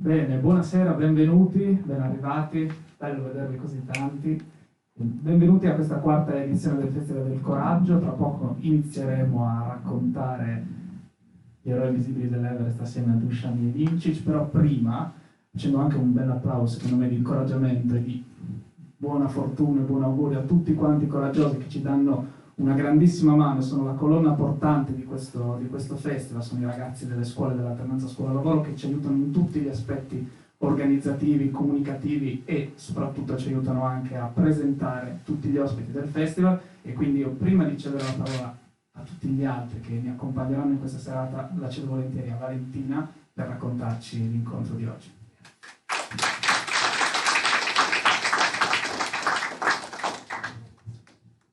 Bene, buonasera, benvenuti, ben arrivati, bello vedervi così tanti. Benvenuti a questa quarta edizione del Festival del Coraggio. Tra poco inizieremo a raccontare gli eroi visibili dell'Everest assieme a Dusan Jedincic, però prima, facendo anche un bel applauso, secondo me, di incoraggiamento e di buona fortuna e buon augurio a tutti quanti i coraggiosi che ci danno una grandissima mano, sono la colonna portante di questo festival, sono i ragazzi delle scuole dell'alternanza scuola-lavoro che ci aiutano in tutti gli aspetti organizzativi, comunicativi e soprattutto ci aiutano anche a presentare tutti gli ospiti del festival. E quindi io, prima di cedere la parola a tutti gli altri che mi accompagneranno in questa serata, la cedo volentieri a Valentina per raccontarci l'incontro di oggi.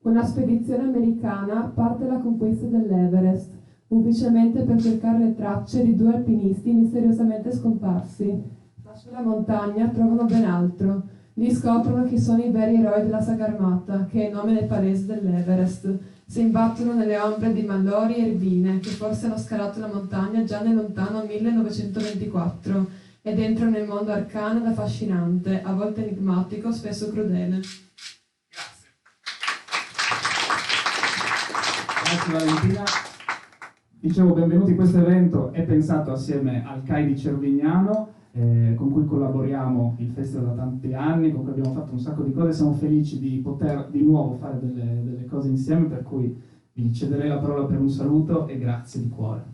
Una spedizione americana parte alla conquista dell'Everest, ufficialmente per cercare le tracce di due alpinisti misteriosamente scomparsi. Ma sulla montagna trovano ben altro. Lì scoprono chi sono i veri eroi della saga armata, che è il nome del paese dell'Everest. Si imbattono nelle ombre di Mallory e Irvine, che forse hanno scalato la montagna già nel lontano 1924, ed entrano nel mondo arcano ed affascinante, a volte enigmatico, spesso crudele. Grazie Valentina. Dicevo, benvenuti. Questo evento è pensato assieme al CAI di Cervignano, con cui collaboriamo il festival da tanti anni, con cui abbiamo fatto un sacco di cose. Siamo felici di poter di nuovo fare delle cose insieme, per cui vi cederei la parola per un saluto e grazie di cuore.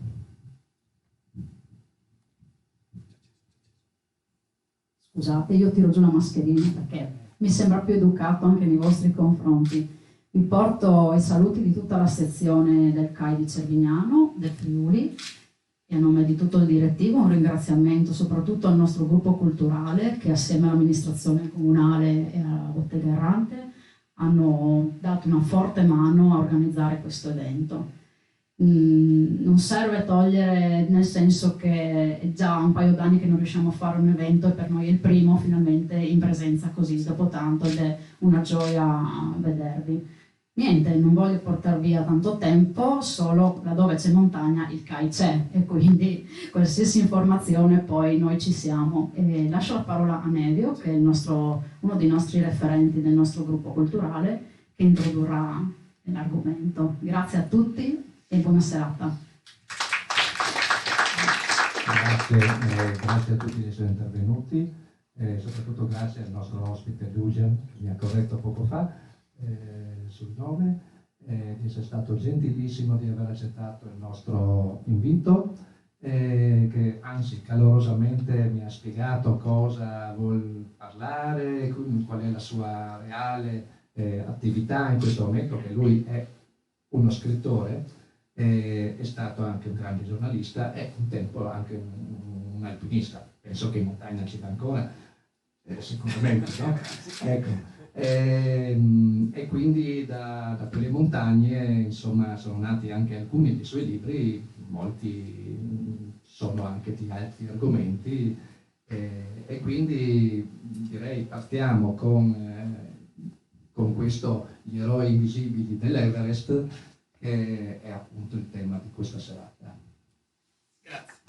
Scusate, io tiro giù la mascherina perché mi sembra più educato anche nei vostri confronti. Vi porto i saluti di tutta la sezione del CAI di Cervignano, del Friuli, e a nome di tutto il direttivo un ringraziamento soprattutto al nostro gruppo culturale che assieme all'amministrazione comunale e alla Bottega Errante hanno dato una forte mano a organizzare questo evento. Non serve togliere, nel senso che è già un paio d'anni che non riusciamo a fare un evento e per noi è il primo finalmente in presenza così dopo tanto, ed è una gioia vedervi. Niente, non voglio portare via tanto tempo, solo laddove c'è montagna il CAI c'è, e quindi qualsiasi informazione poi noi ci siamo. E lascio la parola a Nevio, che è uno dei nostri referenti del nostro gruppo culturale, che introdurrà l'argomento. Grazie a tutti e buona serata. Grazie a tutti gli essere intervenuti, soprattutto grazie al nostro ospite Dusan, che mi ha corretto poco fa sul nome, di essere stato gentilissimo di aver accettato il nostro invito, che anzi calorosamente mi ha spiegato cosa vuol parlare, qual è la sua reale attività in questo momento, che lui è uno scrittore, è stato anche un grande giornalista e un tempo anche un alpinista. Penso che in montagna ci va ancora, sicuramente, no? Ecco. E quindi da quelle montagne, insomma, sono nati anche alcuni dei suoi libri, molti sono anche di altri argomenti, e quindi direi partiamo con questo Gli eroi invisibili dell'Everest, che è appunto il tema di questa serata. Grazie.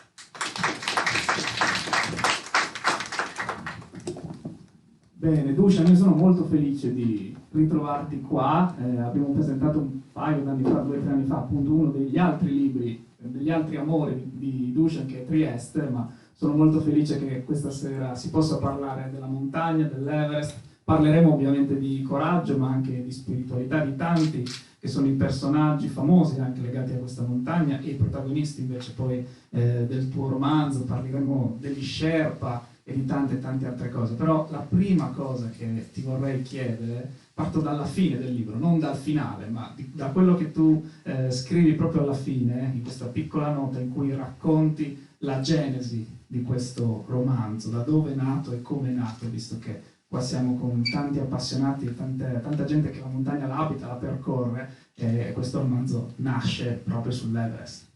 Bene, Dusan, io sono molto felice di ritrovarti qua. Abbiamo presentato un paio d'anni fa, 2 o 3 anni fa, appunto uno degli altri libri, degli altri amori di Dusan, che è Trieste, ma sono molto felice che questa sera si possa parlare della montagna, dell'Everest. Parleremo ovviamente di coraggio, ma anche di spiritualità, di tanti che sono i personaggi famosi anche legati a questa montagna, e i protagonisti invece poi del tuo romanzo. Parleremo degli Sherpa e di tante altre cose. Però la prima cosa che ti vorrei chiedere, parto dalla fine del libro, non dal finale, ma da quello che tu scrivi proprio alla fine, in questa piccola nota in cui racconti la genesi di questo romanzo, da dove è nato e come è nato, visto che qua siamo con tanti appassionati e tanta gente che la montagna la abita, la percorre, e questo romanzo nasce proprio sull'Everest.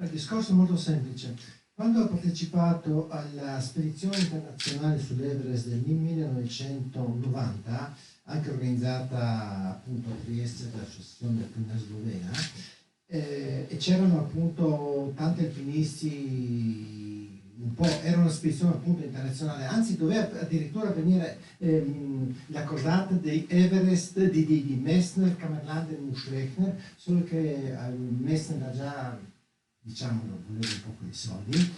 Il discorso è molto semplice. Quando ho partecipato alla spedizione internazionale sull'Everest del 1990, anche organizzata appunto a Trieste dall'Associazione Alpina Slovena, e c'erano appunto tanti alpinisti un po', era una spedizione appunto internazionale, anzi doveva addirittura venire la cordata di Everest, di Messner, Kammerland e Muschrechner, solo che Messner ha già, diciamo, voleva un po' quei soldi.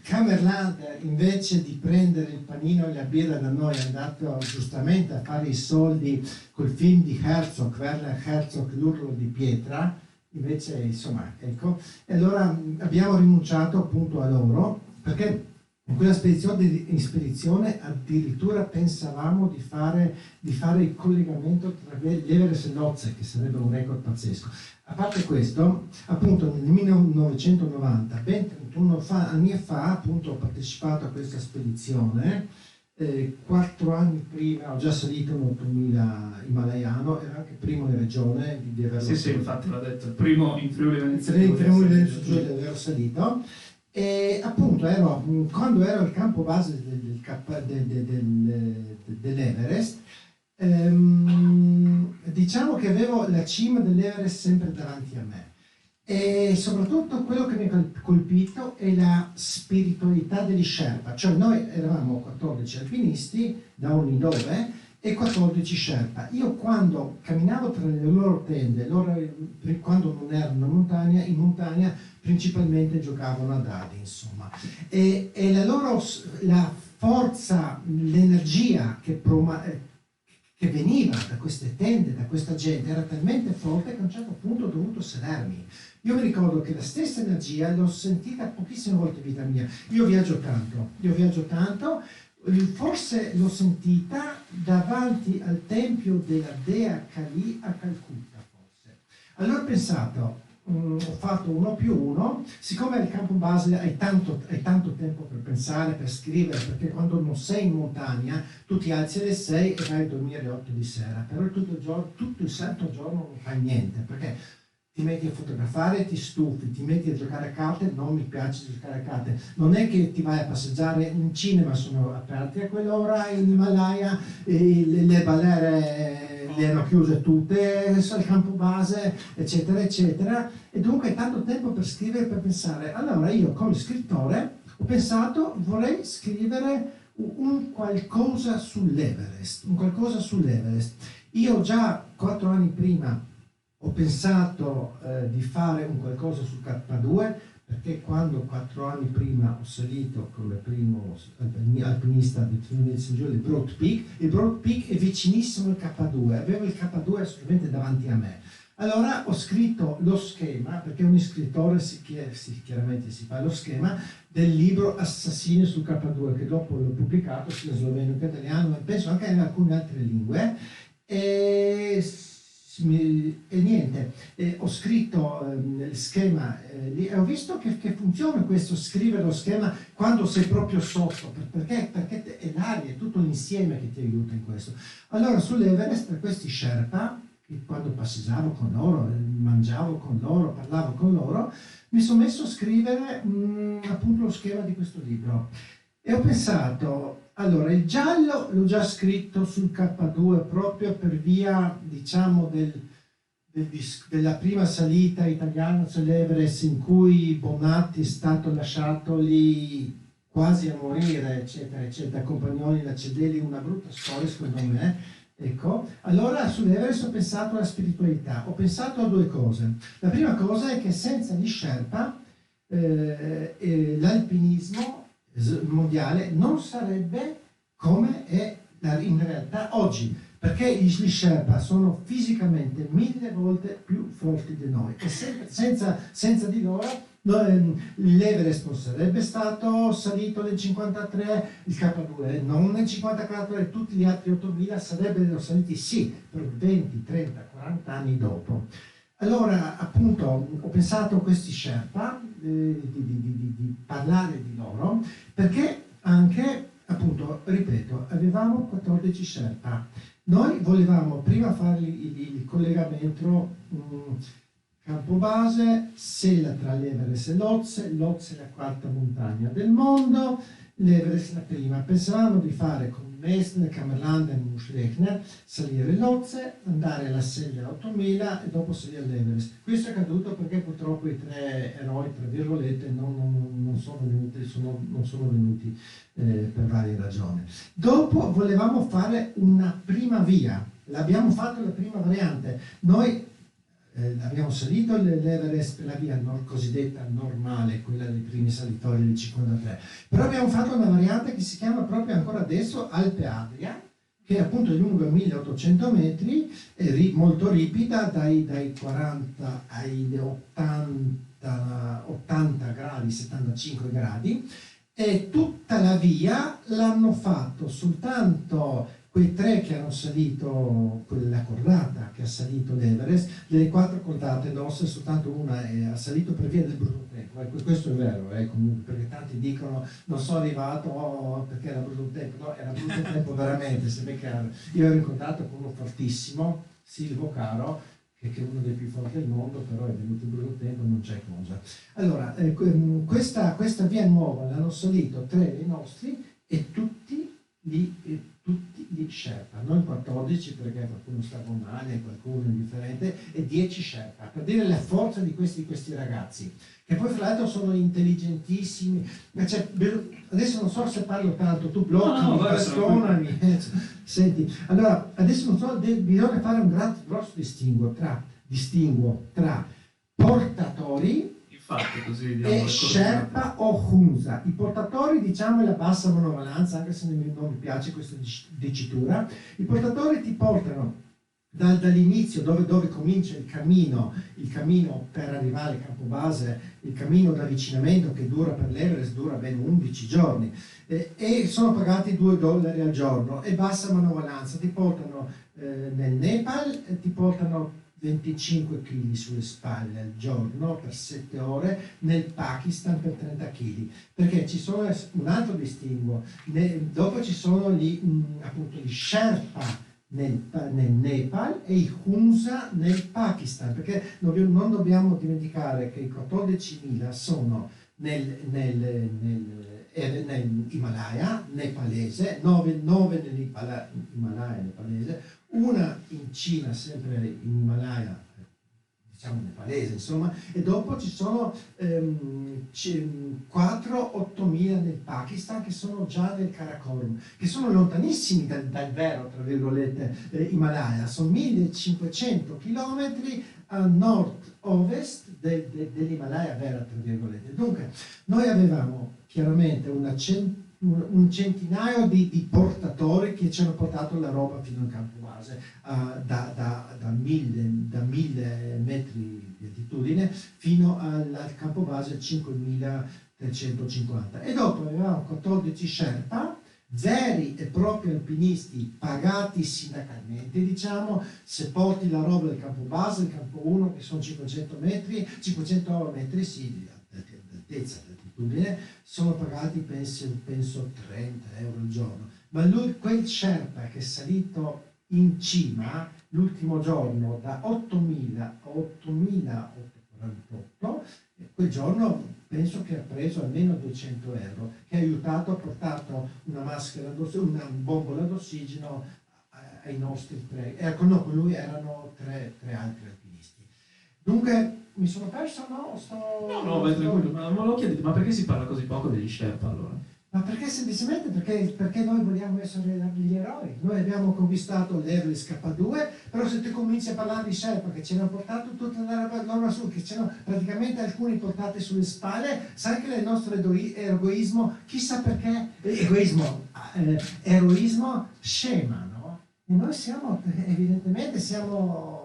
Kammerland, invece di prendere il panino e la birra da noi, è andato giustamente a fare i soldi col film di Herzog, Werner Herzog, L'urlo di pietra. Invece, insomma, ecco, e allora abbiamo rinunciato appunto a loro, perché in quella spedizione addirittura pensavamo di fare il collegamento tra l'Everest e l'Otse, che sarebbe un record pazzesco. A parte questo, appunto nel 1990, ben 31 anni fa, appunto ho partecipato a questa spedizione. 4 anni prima ho già salito un 8000 himalayano, era anche primo in regione di averlo Sì, infatti l'ho detto, il primo in Friuli Venezia Giulia di averlo salito. E appunto quando ero al campo base dell'Everest, diciamo che avevo la cima dell'Everest sempre davanti a me. E soprattutto quello che mi ha colpito è la spiritualità degli Sherpa, cioè noi eravamo 14 alpinisti da ogni dove e 14 Sherpa. Io quando camminavo tra le loro tende, quando non erano in montagna principalmente giocavano a dadi, insomma, e la forza, l'energia che veniva da queste tende, da questa gente, era talmente forte che a un certo punto ho dovuto sedermi. Io mi ricordo che la stessa energia l'ho sentita pochissime volte in vita mia. Io viaggio tanto, forse l'ho sentita davanti al tempio della dea Kali a Calcutta, forse. Allora ho pensato, ho fatto 1+1, siccome al campo base hai tanto tempo per pensare, per scrivere, perché quando non sei in montagna tu ti alzi alle 6 e vai a dormire alle 8 di sera, però tutto il santo giorno non fai niente, perché ti metti a fotografare, ti stufi, ti metti a giocare a carte, non mi piace giocare a carte, non è che ti vai a passeggiare in cinema, sono aperti a quell'ora, in Himalaya, le balere le hanno chiuse tutte, al campo base, eccetera, eccetera, e dunque tanto tempo per scrivere, per pensare. Allora io come scrittore ho pensato, vorrei scrivere un qualcosa sull'Everest, Io già 4 anni prima ho pensato di fare un qualcosa sul K2, perché quando 4 anni prima ho salito come primo alpinista di Venezia Giulia il Broad Peak è vicinissimo al K2, avevo il K2 assolutamente davanti a me. Allora ho scritto lo schema, perché ogni scrittore chiaramente si fa lo schema del libro Assassini sul K2, che dopo l'ho pubblicato sia in sloveno che in italiano, e penso anche in alcune altre lingue. E niente, ho scritto il schema e ho visto che funziona questo, scrivere lo schema quando sei proprio sotto, perché è l'aria, è tutto l'insieme che ti aiuta in questo. Allora sull'Everest, per questi Sherpa, che quando passeggiavo con loro, mangiavo con loro, parlavo con loro, mi sono messo a scrivere appunto lo schema di questo libro. E ho pensato, allora il giallo l'ho già scritto sul K2 proprio per via, diciamo, della prima salita italiana sull'Everest, in cui Bonatti è stato lasciato lì quasi a morire, eccetera, eccetera, Compagnoni, la Cedelli, una brutta storia secondo me. Ecco, allora sull'Everest ho pensato alla spiritualità, ho pensato a 2 cose. La prima cosa è che senza gli Sherpa l'alpinismo mondiale non sarebbe come è in realtà oggi, perché gli Sherpa sono fisicamente 1000 volte più forti di noi e senza di loro l'Everest non sarebbe stato salito nel 53, il K2 non nel 54 e tutti gli altri 8000 sarebbero saliti sì, per 20, 30, 40 anni dopo. Allora appunto ho pensato a questi Sherpa, di parlare di loro, perché anche, appunto, ripeto, avevamo 14 Sherpa. Noi volevamo prima fare il collegamento campo base, sella tra l'Everest e l'Otse è la 4ª montagna del mondo, l'Everest la prima. Pensavamo di fare con Messner, Kammerland e Muschlechner, salire Lhotse, andare alla Sella 8000 e dopo salire all'Everest. Questo è accaduto perché purtroppo i tre eroi, tra virgolette, non sono venuti per varie ragioni. Dopo volevamo fare una prima via, l'abbiamo fatto la prima variante. Noi abbiamo salito l'Everest per la via cosiddetta normale, quella dei primi salitori del 53, però abbiamo fatto una variante che si chiama proprio ancora adesso Alpe Adria, che è appunto lunga 1800 metri, molto ripida, dai 40 ai 80 gradi, 75 gradi, e tutta la via l'hanno fatto soltanto quei tre che hanno salito, quella cordata che ha salito l'Everest. Delle 4 cordate nostre soltanto una ha salito per via del brutto tempo. Questo è vero, comunque, perché tanti dicono non sono arrivato perché era brutto tempo. No, era brutto tempo veramente, se ben chiaro. Io ero in contatto con uno fortissimo, Silvo Caro, che è uno dei più forti del mondo, però è venuto in brutto tempo, non c'è cosa. Allora, questa via nuova l'hanno salito 3 dei nostri e tutti gli Sherpa, non 14 perché qualcuno sta con male, qualcuno è differente, e 10 Sherpa, per dire la forza di questi ragazzi, che poi fra l'altro sono intelligentissimi. Cioè, adesso non so se parlo tanto, tu blocchi, bastonami. Senti, allora, adesso non so, bisogna fare un grosso distinguo tra portatori così e Sherpa o Hunza. I portatori, diciamo, è la bassa monovalanza, anche se non mi piace questa dicitura. I portatori ti portano dall'inizio, dove comincia il cammino per arrivare al campo base, il cammino d'avvicinamento che dura per l'Everest, dura ben 11 giorni, e sono pagati $2 al giorno, e bassa manovalanza. Ti portano nel Nepal, ti portano 25 kg sulle spalle al giorno per 7 ore, nel Pakistan per 30 kg, perché ci sono un altro distinguo. Dopo ci sono appunto gli Sherpa nel Nepal e i Hunza nel Pakistan, perché non dobbiamo dimenticare che i 14.000 sono nell'Himalaya nepalese, 9 nell'Himalaya nepalese, una in Cina, sempre in Himalaya, diciamo nepalese, insomma, e dopo ci sono 4-8.000 nel Pakistan, che sono già nel Karakorum, che sono lontanissimi dal vero, tra virgolette, Himalaya. Sono 1500 chilometri a nord-ovest dell'Himalaya vera, tra virgolette. Dunque, noi avevamo chiaramente un centinaio di portatori che ci hanno portato la roba fino al campo base, da 1000 metri di altitudine fino al campo base 5350. E dopo avevamo 14 Sherpa, veri e propri alpinisti pagati sindacalmente, diciamo. Se porti la roba del campo base, il campo 1, che sono 500 metri sì, di altezza, di altitudine, sono pagati penso 30 euro al giorno. Ma quel Sherpa che è salito in cima l'ultimo giorno da 8.000 a 8.848, quel giorno penso che ha preso almeno 200 euro, che ha aiutato, ha portato una maschera, una bombola d'ossigeno ai nostri tre. Con lui erano tre altri alpinisti. Dunque, mi sono perso, no? No, vai tranquillo, ma me lo chiedete, ma perché si parla così poco degli Sherpa allora? Ma perché semplicemente perché noi vogliamo essere gli eroi. Noi abbiamo conquistato l'Everest K2, però se tu cominci a parlare di Sherpa che ci hanno portato tutta la roba su, che c'erano praticamente alcuni portati sulle spalle, sai che il nostro eroismo, chissà perché, eroismo scema, no? E noi evidentemente siamo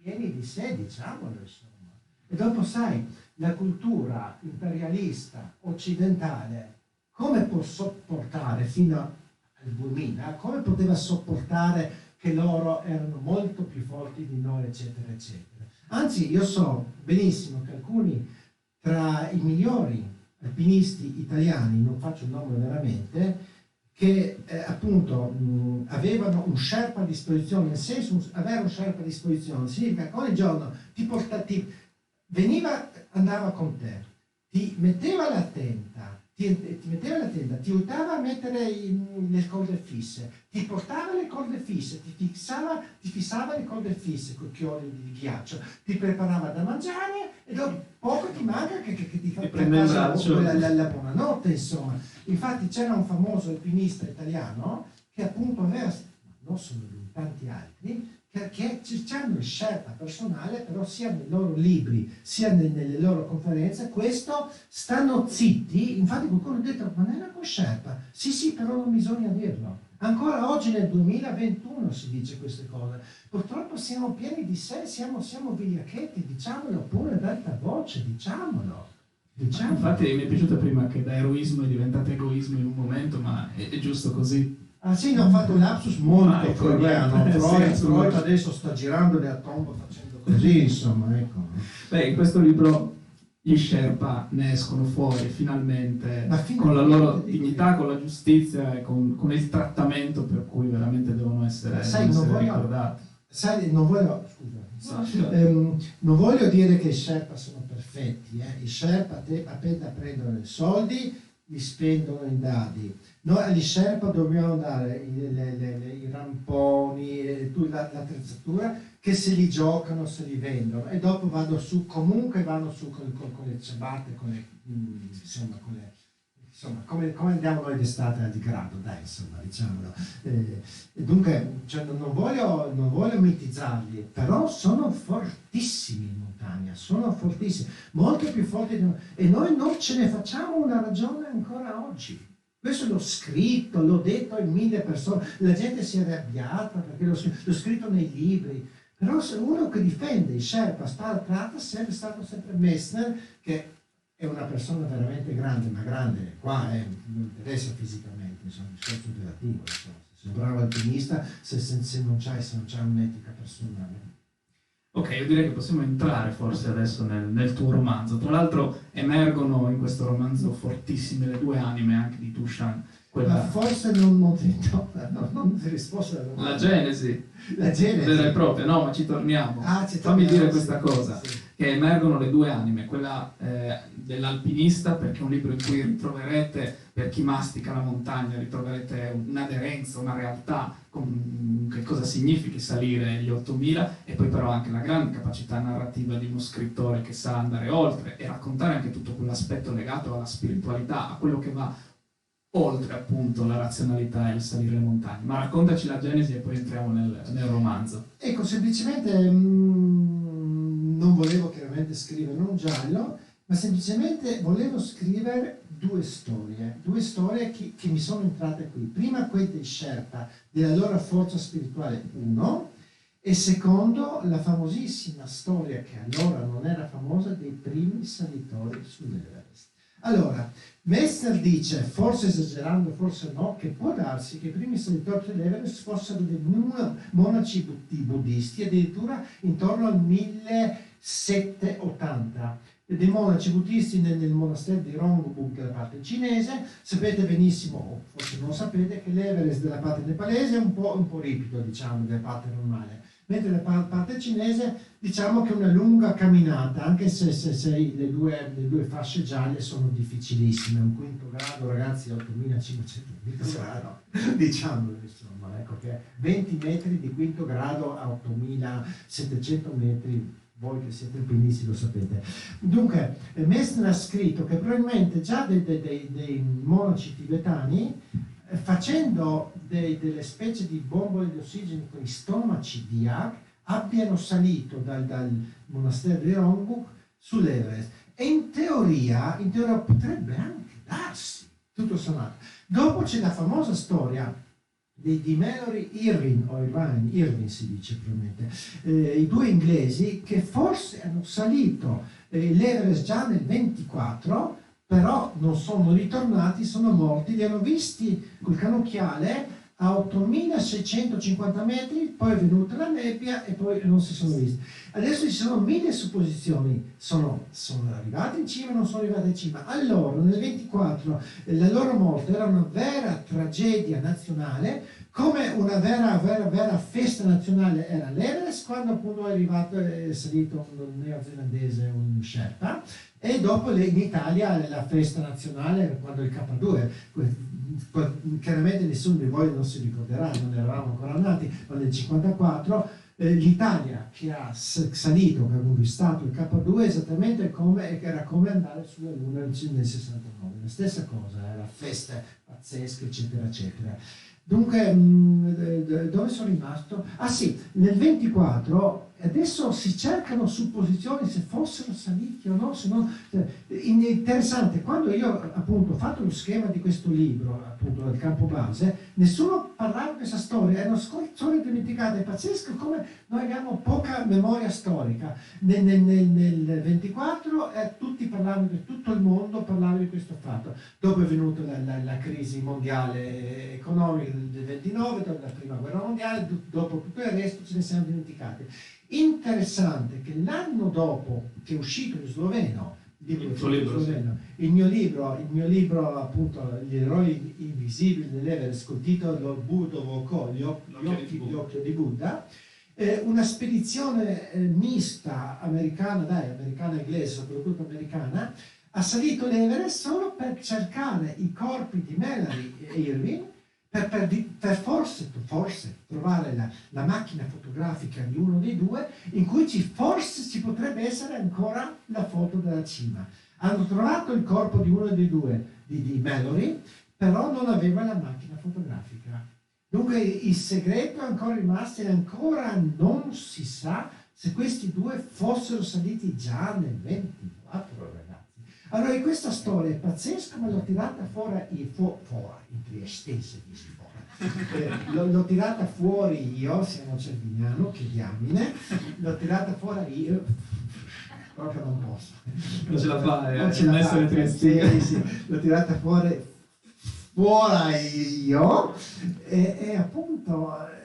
pieni di sé, diciamolo, insomma. E dopo sai, la cultura imperialista occidentale come può sopportare fino al 2000, come poteva sopportare che loro erano molto più forti di noi, eccetera, eccetera. Anzi, io so benissimo che alcuni tra i migliori alpinisti italiani, non faccio il nome veramente, che appunto avevano un Sherpa a disposizione, nel senso avere un Sherpa a disposizione significa che ogni giorno andava con te, ti metteva la tenda, ti metteva la tenda, ti aiutava a mettere le corde fisse, ti portava le corde fisse, ti fissava le corde fisse con chiodi di ghiaccio, ti preparava da mangiare e dopo poco ti manca che ti fa prende il braccio. la buonanotte, insomma. Infatti c'era un famoso alpinista italiano che appunto aveva, non solo lui, tanti altri, che hanno il Sherpa personale, però sia nei loro libri sia nelle loro conferenze, questo stanno zitti. Infatti qualcuno ha detto, ma non era con Sherpa? Sì, però non bisogna dirlo. Ancora oggi nel 2021 si dice queste cose. Purtroppo siamo pieni di sé, siamo vigliacchetti, diciamolo pure ad alta voce, diciamolo. Infatti mi è piaciuto prima che da eroismo è diventato egoismo in un momento, ma è giusto così. Ah sì, ne ho fatto un lapsus molto freudiano. Sì, Freud adesso sta girando le tombe facendo così, insomma, ecco. Beh, in questo libro gli Sherpa ne escono fuori finalmente con la loro dignità, con la giustizia e con il trattamento per cui veramente devono essere ricordati. Non voglio dire che i Sherpa sono perfetti, I Sherpa appena prendono i soldi li spendono in dadi. Noi agli Sherpa dobbiamo dare i ramponi, l'attrezzatura, che se li giocano, se li vendono e dopo vanno su con le ciabatte, come andiamo noi d'estate al grado, dai, insomma, diciamolo. Dunque, cioè, non voglio mitizzarli, però sono fortissimi in montagna, sono fortissimi, molto più forti di noi, e noi non ce ne facciamo una ragione ancora oggi. Questo l'ho scritto, l'ho detto in 1000 persone, la gente si è arrabbiata perché l'ho scritto nei libri, però se uno che difende i Sherpa è stato sempre Messner, che è una persona veramente grande, ma grande, qua non interessa fisicamente, insomma, un discorso operativo, insomma. Se sei un bravo alpinista, se non c'hai un'etica personale. Ok, io direi che possiamo entrare forse adesso nel tuo romanzo. Tra l'altro emergono in questo romanzo fortissime le due anime anche di Tushan. Ma forse non ti risposto alla domanda. La Genesi. Vera e propria, no, ma ci torniamo. Fammi dire questa cosa, sì. Che emergono le due anime, quella dell'alpinista, perché è un libro in cui ritroverete, per chi mastica la montagna, ritroverete un'aderenza, una realtà, con che cosa significa salire gli 8000, e poi però anche la grande capacità narrativa di uno scrittore che sa andare oltre e raccontare anche tutto quell'aspetto legato alla spiritualità, a quello che va oltre appunto la razionalità e il salire le montagne. Ma raccontaci la genesi e poi entriamo nel romanzo. Ecco, semplicemente non volevo chiaramente scrivere un giallo, ma semplicemente volevo scrivere due storie che mi sono entrate qui. Prima quella dei Sherpa, della loro forza spirituale, uno, e secondo la famosissima storia, che allora non era famosa, dei primi salitori sull'Everest. Allora, Messner dice, forse esagerando, forse no, che può darsi che i primi salitori dell'Everest fossero dei monaci buddisti, addirittura intorno al 1780. Dei monaci buddisti nel monastero di Rongbuk della parte cinese. Sapete benissimo, o forse non sapete, che l'Everest della parte nepalese è un po' ripido, diciamo, della parte normale. Mentre la parte cinese, diciamo che è una lunga camminata, anche se le due fasce gialle sono difficilissime. Un quinto grado, ragazzi, 8500 metri grado, diciamolo, insomma, ecco, che 20 metri di quinto grado a 8700 metri, voi che siete alpinisti lo sapete. Dunque, Messner ha scritto che probabilmente già dei monaci tibetani, facendo delle specie di bombole di ossigeno con i stomaci di Yak, abbiano salito dal monastero di Rongbuk sull'Everest. E in teoria potrebbe anche darsi, tutto sommato. Dopo c'è la famosa storia di Mallory Irvine, o Irvine si dice probabilmente, i due inglesi che forse hanno salito l'Everest già nel 24, però non sono ritornati, sono morti, li hanno visti col canocchiale a 8650 metri, poi è venuta la nebbia e poi non si sono visti. Adesso ci sono 1000 supposizioni, sono arrivati in cima o non sono arrivati in cima. Allora, nel 24 la loro morte era una vera tragedia nazionale, come una vera festa nazionale era l'Everest, quando appunto è salito un neozelandese, un Sherpa, e dopo in Italia la festa nazionale quando il K2, chiaramente nessuno di voi non si ricorderà, non eravamo ancora nati, ma nel 1954 l'Italia che ha salito, che ha conquistato il K2 esattamente era come andare sulla Luna nel 69, la stessa cosa, era festa pazzesca, eccetera, eccetera. Dunque, dove sono rimasto? Ah sì, nel 24 adesso si cercano supposizioni se fossero saliti o no, se no. Interessante, quando io appunto ho fatto lo schema di questo libro, appunto del campo base, nessuno parlava di questa storia, è una storia dimenticata, è pazzesco come noi abbiamo poca memoria storica. Nel 24 tutti parlavano, di tutto il mondo parlava di questo fatto. Dopo è venuta la crisi mondiale economica del 29, dopo la prima guerra mondiale, dopo tutto il resto ce ne siamo dimenticati. Interessante che l'anno dopo che è uscito in sloveno, il mio libro appunto Gli eroi invisibili dell'Everest, col titolo Budovoko, gli occhi di Buddha, una spedizione mista americana e inglese, soprattutto americana, ha salito l'Everest solo per cercare i corpi di Mallory e Irving, per forse trovare la macchina fotografica di uno dei due in cui forse ci potrebbe essere ancora la foto della cima. Hanno trovato il corpo di uno dei due, di Mallory, però non aveva la macchina fotografica. Dunque il segreto è ancora rimasto e ancora non si sa se questi due fossero saliti già nel 24, ragazzi. Allora questa storia è pazzesca, ma l'ho tirata fuori in triestese, l'ho tirata fuori io, siamo Cervignano, che diamine, l'ho tirata fuori io, proprio non posso. Non ce la fa, essere triestese. Sì, l'ho tirata fuori io, e appunto,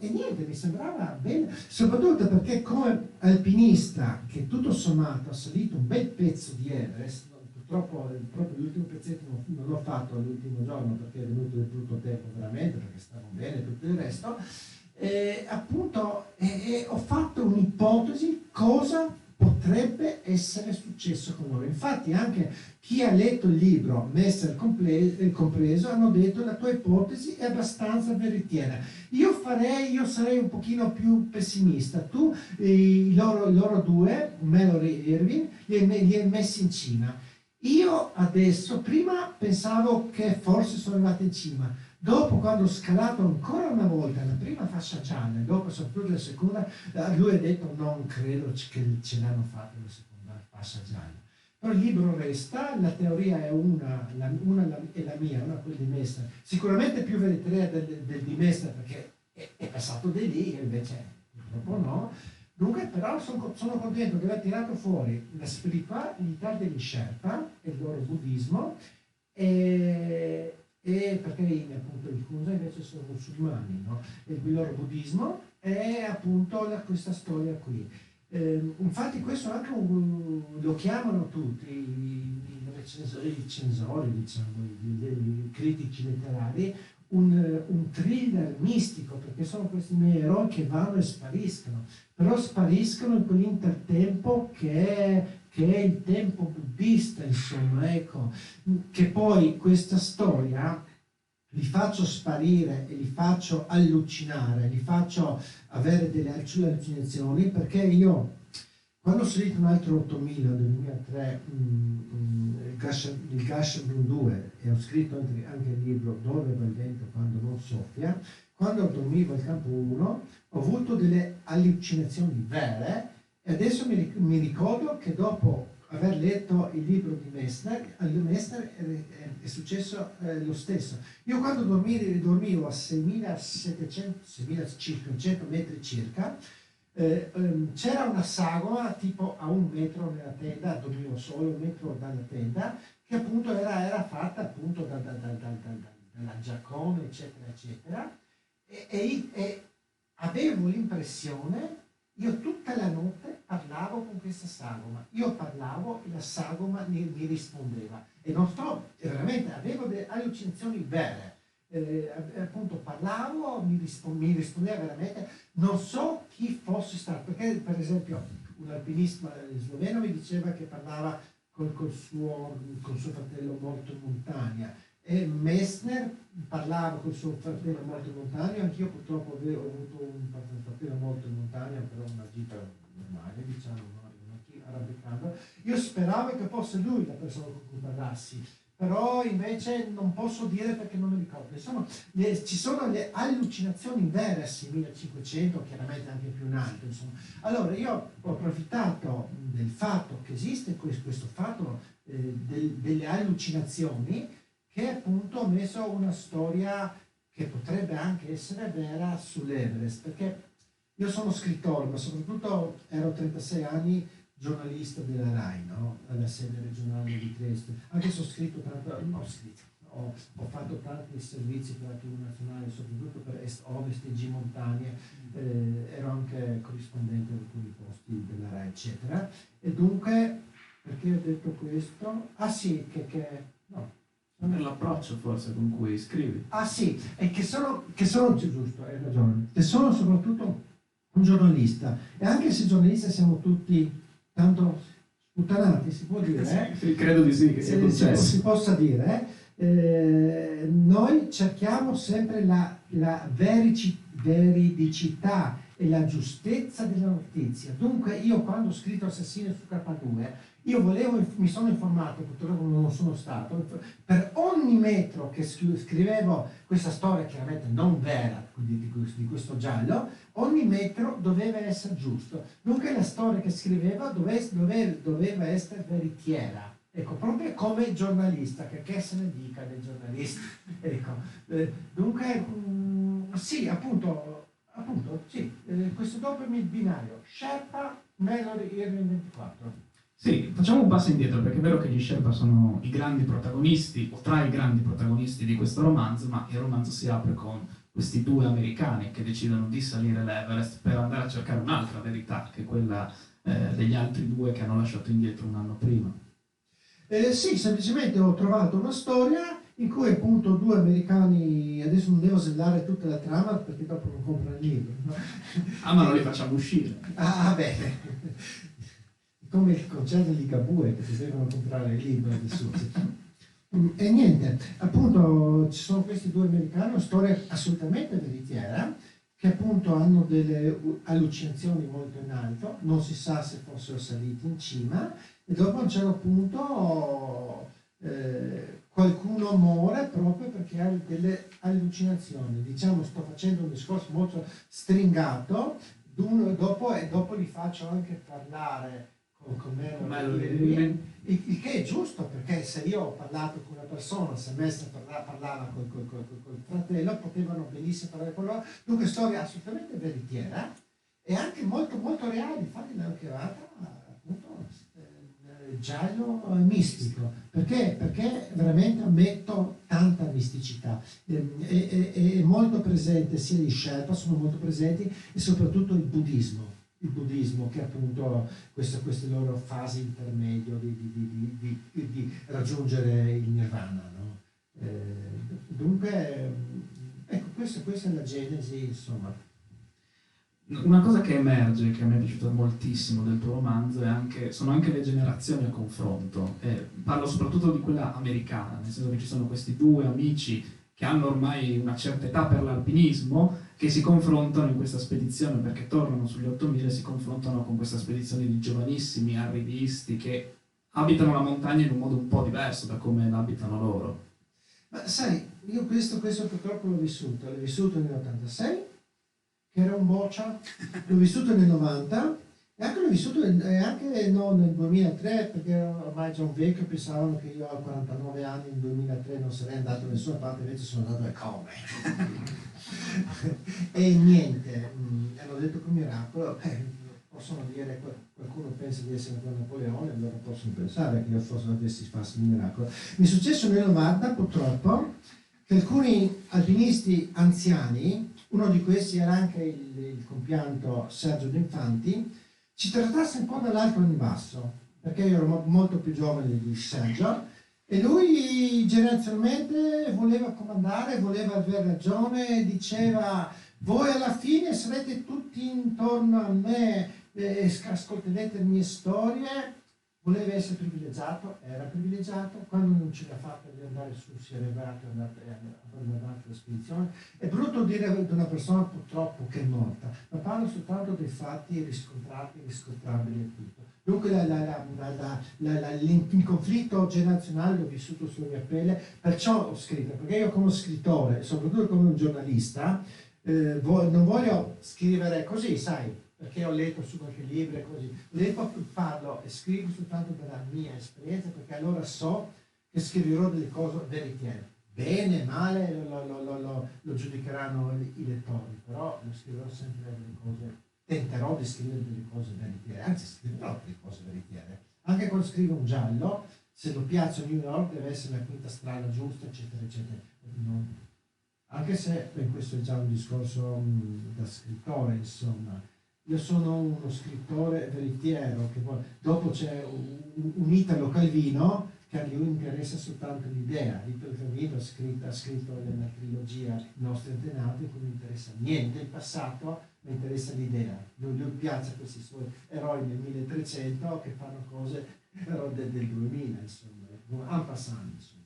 e niente, mi sembrava bene, soprattutto perché come alpinista che tutto sommato ha salito un bel pezzo di Everest, purtroppo proprio l'ultimo pezzetto non l'ho fatto l'ultimo giorno perché è venuto il brutto tempo veramente, perché stavo bene e tutto il resto, appunto ho fatto un'ipotesi cosa potrebbe essere successo con loro. Infatti anche chi ha letto il libro, Messer compreso, hanno detto la tua ipotesi è abbastanza veritiera. Io sarei un pochino più pessimista. Tu, loro due, Mallory e Irving, li hai messi in cima. Io adesso, prima pensavo che forse sono arrivati in cima, dopo quando ho scalato ancora una volta la prima fascia gialla e dopo soprattutto la seconda, lui ha detto non credo che ce l'hanno fatta la seconda fascia gialla. Però il libro resta, la teoria è una è la mia, una quella di Mestre, sicuramente più veritiera del di Mestre perché è passato di lì e invece purtroppo no. Dunque però sono contento che aver tirato fuori la spiritualità degli Sherpa e il loro buddismo e perché appunto i Kunza invece sono musulmani, no? E il loro buddismo è appunto questa storia qui. Infatti questo anche lo chiamano tutti i censori, diciamo, i critici letterari, un thriller mistico, perché sono questi miei eroi che vanno e spariscono, però spariscono in quell'intertempo che è il tempo buddista, insomma, ecco, che poi questa storia li faccio sparire e li faccio allucinare, li faccio avere delle allucinazioni, perché io quando ho salito un altro 8000 nel 2003 il Gasherbrum 2 e ho scritto anche il libro Dove va il vento quando non soffia, quando dormivo al campo 1 ho avuto delle allucinazioni vere e adesso mi ricordo che dopo aver letto il libro di Messner, al Messner è successo lo stesso. Io quando dormivo a 6.500 metri circa, c'era una sagoma tipo a 1 metro nella tenda, dormivo solo 1 metro dalla tenda, che appunto era fatta appunto dalla giacone, eccetera, eccetera, e avevo l'impressione, io tutta la notte parlavo con questa sagoma, io parlavo e la sagoma mi rispondeva, e non sto, veramente avevo delle allucinazioni vere. appunto parlavo, mi rispondeva veramente, non so chi fosse stato, perché per esempio un alpinista sloveno mi diceva che parlava col suo fratello morto in montagna, e Messner parlava col suo fratello morto in montagna. Anch'io purtroppo ho avuto un fratello morto in montagna, però una gita normale, diciamo, no? Arrampicando. Io speravo che fosse lui la persona con cui parlassi, però invece non posso dire perché non mi ricordo. Insomma, ci sono le allucinazioni veres 1500, chiaramente anche più in alto. Insomma. Allora io ho approfittato del fatto che esiste questo fatto delle allucinazioni, che appunto ho messo una storia che potrebbe anche essere vera sull'Everest, perché io sono scrittore, ma soprattutto ero 36 anni giornalista della RAI, no? Alla sede regionale di Trieste. Anche se ho scritto tanto, ho fatto tanti servizi per la TV nazionale, soprattutto per Est-Ovest e G-Montagne, ero anche corrispondente di alcuni posti della RAI, eccetera. E dunque, perché ho detto questo? Ah sì, no. Per l'approccio forse con cui scrivi. Ah sì, e che sono giusto, hai ragione, che sono soprattutto un giornalista. E anche se giornalisti siamo tutti tanto sputtanati, si può dire? Sì, credo di sì, che sia successo. Si possa dire. Noi cerchiamo sempre la veridicità e la giustezza della notizia. Dunque io quando ho scritto Assassino su K2, mi sono informato, purtroppo non sono stato, per ogni metro che scrivevo questa storia, chiaramente non vera di questo giallo, ogni metro doveva essere giusto. Dunque la storia che scrivevo doveva essere veritiera. Ecco, proprio come giornalista, che se ne dica dei giornalisti. Ecco, dunque, sì, appunto, sì, questo doppio binario, Sherpa, Mallory, Irving 24. Sì, facciamo un passo indietro, perché è vero che gli Sherpa sono i grandi protagonisti, o tra i grandi protagonisti di questo romanzo, ma il romanzo si apre con questi due americani che decidono di salire l'Everest per andare a cercare un'altra verità, che è quella degli altri due che hanno lasciato indietro un anno prima. Sì, semplicemente ho trovato una storia in cui appunto due americani, adesso non devo svelare tutta la trama perché dopo non compro il libro. No? Ah, ma non li facciamo uscire. Ah, bene. Come il concerto di Ligabue che si devono comprare il libro adesso. E niente, appunto ci sono questi due americani, una storia assolutamente veritiera, che appunto hanno delle allucinazioni molto in alto, non si sa se fossero saliti in cima, e dopo a un certo punto qualcuno muore proprio perché ha delle allucinazioni. Diciamo, sto facendo un discorso molto stringato, dopo li faccio anche parlare con me, il che è giusto, perché se io ho parlato con una persona, se Mestre parlava col fratello, potevano benissimo parlare con loro. Dunque storia assolutamente veritiera e anche molto molto reale. Infatti l'ho chiamata appunto giallo mistico, perché veramente ammetto tanta misticità, è molto presente sia gli Sherpa, sono molto presenti, e soprattutto il buddismo che appunto queste loro fasi intermedio di raggiungere il nirvana, no? Dunque ecco, questa è la genesi, insomma. Una cosa che emerge, che a me è piaciuta moltissimo del tuo romanzo, sono anche le generazioni a confronto. Parlo soprattutto di quella americana, nel senso che ci sono questi due amici che hanno ormai una certa età per l'alpinismo, che si confrontano in questa spedizione, perché tornano sugli 8000 e si confrontano con questa spedizione di giovanissimi arrivisti che abitano la montagna in un modo un po' diverso da come l'abitano loro. Ma sai, io questo purtroppo l'ho vissuto nell'86, che era un boccia, l'ho vissuto nel 90, e anche l'ho vissuto nel 2003, perché ormai già un vecchio, pensavano che io a 49 anni nel 2003 non sarei andato da nessuna parte, invece sono andato e come. E niente, hanno detto che un miracolo, possono dire, qualcuno pensa di essere ancora Napoleone, allora possono pensare che io avessi fatto un miracolo. Mi è successo nel 90, purtroppo, che alcuni alpinisti anziani, uno di questi era anche il compianto Sergio D'Infanti, ci trattasse un po' dall'alto in basso, perché io ero molto più giovane di Sergio, E lui generazionalmente voleva comandare, voleva avere ragione, diceva voi alla fine sarete tutti intorno a me, ascolterete le mie storie. Voleva essere privilegiato, era privilegiato, quando non ce l'ha fatta di andare su, si è arrivato e ha abbandonato la spedizione. È brutto dire di una persona purtroppo che è morta, ma parlo soltanto dei fatti riscontrati, riscontrabili e tutto. Dunque il conflitto generazionale l'ho vissuto sulla mia pelle, perciò ho scritto, perché io come scrittore, soprattutto come un giornalista, non voglio scrivere così, sai, perché ho letto su qualche libro e così. Devo farlo e scrivo soltanto dalla mia esperienza, perché allora so che scriverò delle cose veritiere. Bene, male, lo giudicheranno i lettori, però lo scriverò sempre delle cose, tenterò di scrivere delle cose veritiere, anzi scriverò delle cose veritiere. Anche quando scrivo un giallo, se lo piazzo a New York deve essere la quinta strada giusta, eccetera, eccetera. Anche se questo è già un discorso da scrittore, insomma. Io sono uno scrittore veritiero, che poi, dopo c'è un Italo Calvino che a lui interessa soltanto l'idea. Italo Calvino ha scritto nella trilogia I nostri antenati, in cui non interessa niente il passato, ma interessa l'idea. Lui piazza questi suoi eroi nel 1300 che fanno cose però del 2000, insomma, en passant, insomma.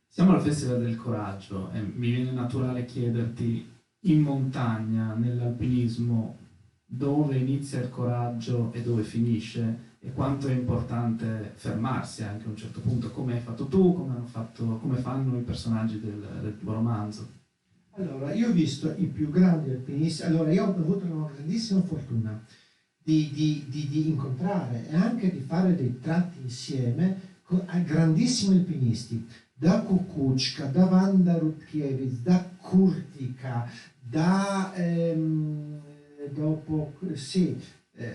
Siamo al Festival del Coraggio e mi viene naturale chiederti, in montagna, nell'alpinismo, dove inizia il coraggio e dove finisce, e quanto è importante fermarsi anche a un certo punto, come hai fatto tu, come fanno i personaggi del tuo romanzo. Allora, io ho visto i più grandi alpinisti. Allora, io ho avuto una grandissima fortuna di incontrare e anche di fare dei tratti insieme con grandissimi alpinisti, da Kukuczka, da Wanda Rutkiewicz, da Kurtika, da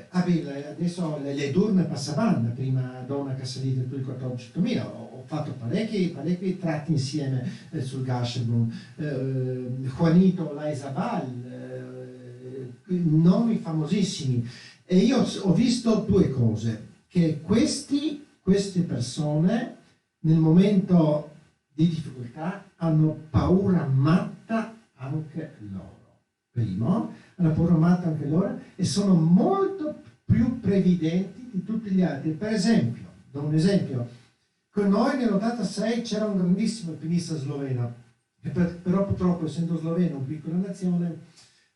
adesso le Durne Passavanda, prima donna che ha salito il 14.000, ho fatto parecchi tratti insieme sul Gasherbrum, Juanito Laizabal, nomi famosissimi. E io ho visto due cose, che queste persone nel momento di difficoltà hanno paura matta anche loro. Primo, hanno paura matta anche loro e sono molto più previdenti di tutti gli altri. Per esempio, do un esempio, con noi nell'86 c'era un grandissimo alpinista sloveno, che però purtroppo, essendo sloveno, una piccola nazione,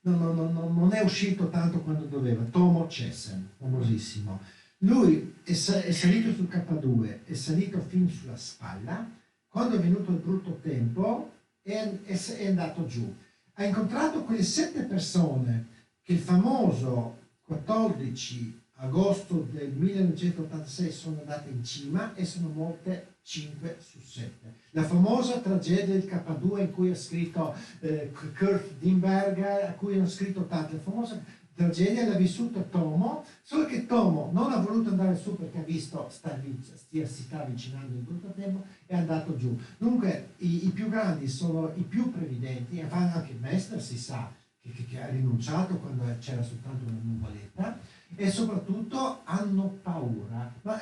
non è uscito tanto quanto doveva. Tomo Cesen, famosissimo. Lui è salito sul K2, è salito fin sulla spalla. Quando è venuto il brutto tempo è andato giù. Ha incontrato quelle 7 persone che il famoso 14 agosto del 1986 sono andate in cima e sono morte 5 su 7. La famosa tragedia del K2 in cui ha scritto Kurt Dimberger, a cui hanno scritto tanti, la famosa tragedia l'ha vissuta Tomo, solo che Tomo non ha voluto andare su perché ha visto si sta avvicinando il brutto tempo e è andato giù. Dunque i più grandi sono i più previdenti, anche Messner si sa che ha rinunciato quando c'era soltanto una nuvoletta, e soprattutto hanno paura. Ma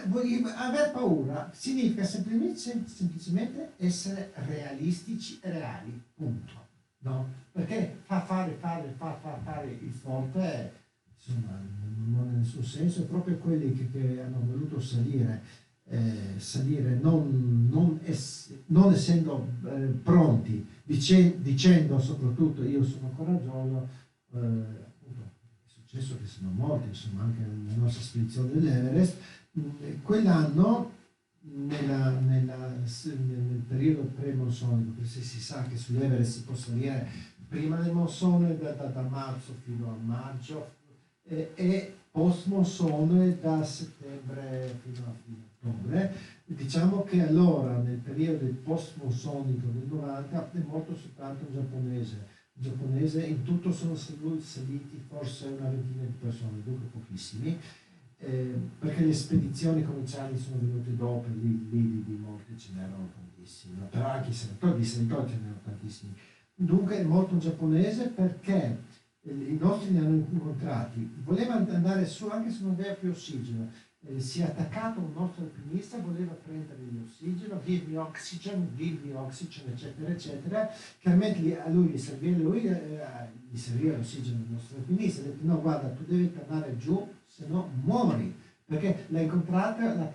aver paura significa semplicemente essere realistici e reali, punto. No? Perché fa fare il forte, insomma, non ha nessun senso. È proprio quelli che hanno voluto salire non essendo pronti, dicendo soprattutto io sono coraggioso. Appunto, è successo che sono morti, insomma, anche nella nostra spedizione dell'Everest. Quell'anno nel periodo pre-monsonico, perché si sa che sull'Everest si può salire prima del monsone da marzo fino a maggio e post-monsone da settembre fino a fine ottobre. Diciamo che allora nel periodo post-monsonico del 90 è morto soltanto un giapponese, in tutto sono saliti forse una ventina di persone, dunque pochissimi. Perché le spedizioni commerciali sono venute dopo, lì di morti ce n'erano tantissimi, però anche di salitori ce n'erano tantissimi. Dunque è morto un giapponese perché i nostri li hanno incontrati, voleva andare su anche se non aveva più ossigeno, si è attaccato a un nostro alpinista, voleva prendere l'ossigeno, give me oxygen, eccetera, eccetera. Chiaramente a lui gli serviva l'ossigeno del nostro alpinista. Ha detto no, guarda, tu devi tornare giù, se no muori. Perché l'ha incontrata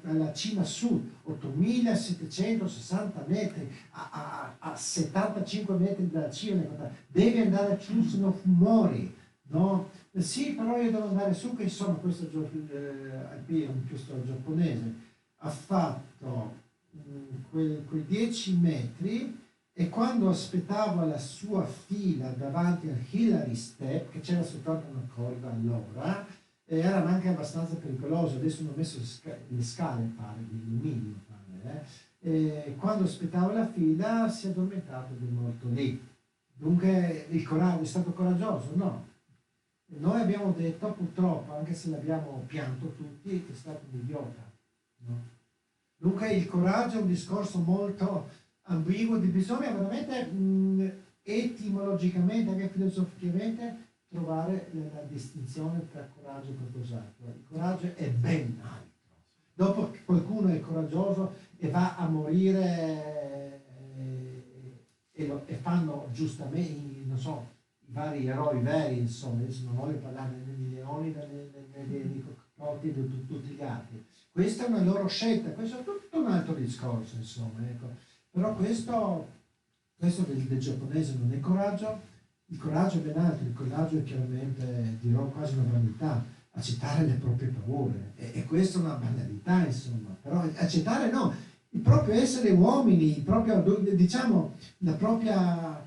alla cima sud, 8.760 metri, a 75 metri dalla cima, devi andare giù, se no muori. No? Sì, però io devo andare su, che insomma questo giapponese ha fatto quei 10 metri, e quando aspettava la sua fila davanti al Hillary Step, che c'era soltanto una corda allora, erano anche abbastanza pericolose, adesso hanno messo le scale, pare, di alluminio, quando aspettava la fila si è addormentato ed è morto lì. Dunque il coraggio è stato coraggioso? No. Noi abbiamo detto, purtroppo, anche se l'abbiamo pianto tutti, che è stato un idiota. No? Dunque il coraggio è un discorso molto ambiguo, bisogna veramente etimologicamente, anche filosoficamente, trovare la distinzione tra coraggio e qualcos'altro. Il coraggio è ben altro. Dopo che qualcuno è coraggioso e va a morire e fanno giustamente, non so, i vari eroi veri, insomma, adesso non voglio parlare né di leoni né di coccolotti e di tutti gli altri. Questa è una loro scelta, questo è tutto un altro discorso, insomma, ecco. Però questo del giapponese non è coraggio. Il coraggio è ben altro, il coraggio è chiaramente, dirò, quasi una vanità, accettare le proprie paure, e questa è una banalità, insomma, però accettare no, il proprio essere uomini, il proprio, diciamo, la propria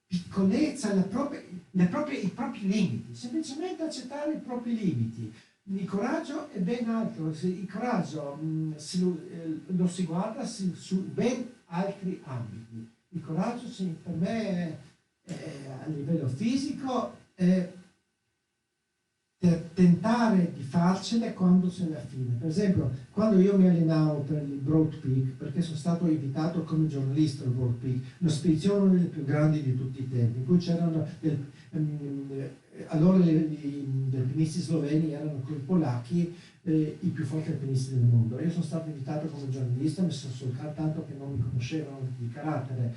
piccolezza, i propri limiti, semplicemente accettare i propri limiti. Il coraggio è ben altro, il coraggio lo si guarda su ben altri ambiti. Il coraggio per me a livello fisico è tentare di farcele quando se la fine. Per esempio, quando io mi allenavo per il Broad Peak, perché sono stato invitato come giornalista al Broad Peak, una spedizione delle più grandi di tutti i tempi, in cui c'erano allora gli alpinisti sloveni erano con i polacchi i più forti alpinisti del mondo. Io sono stato invitato come giornalista, mi sono soltanto che non mi conoscevano di carattere.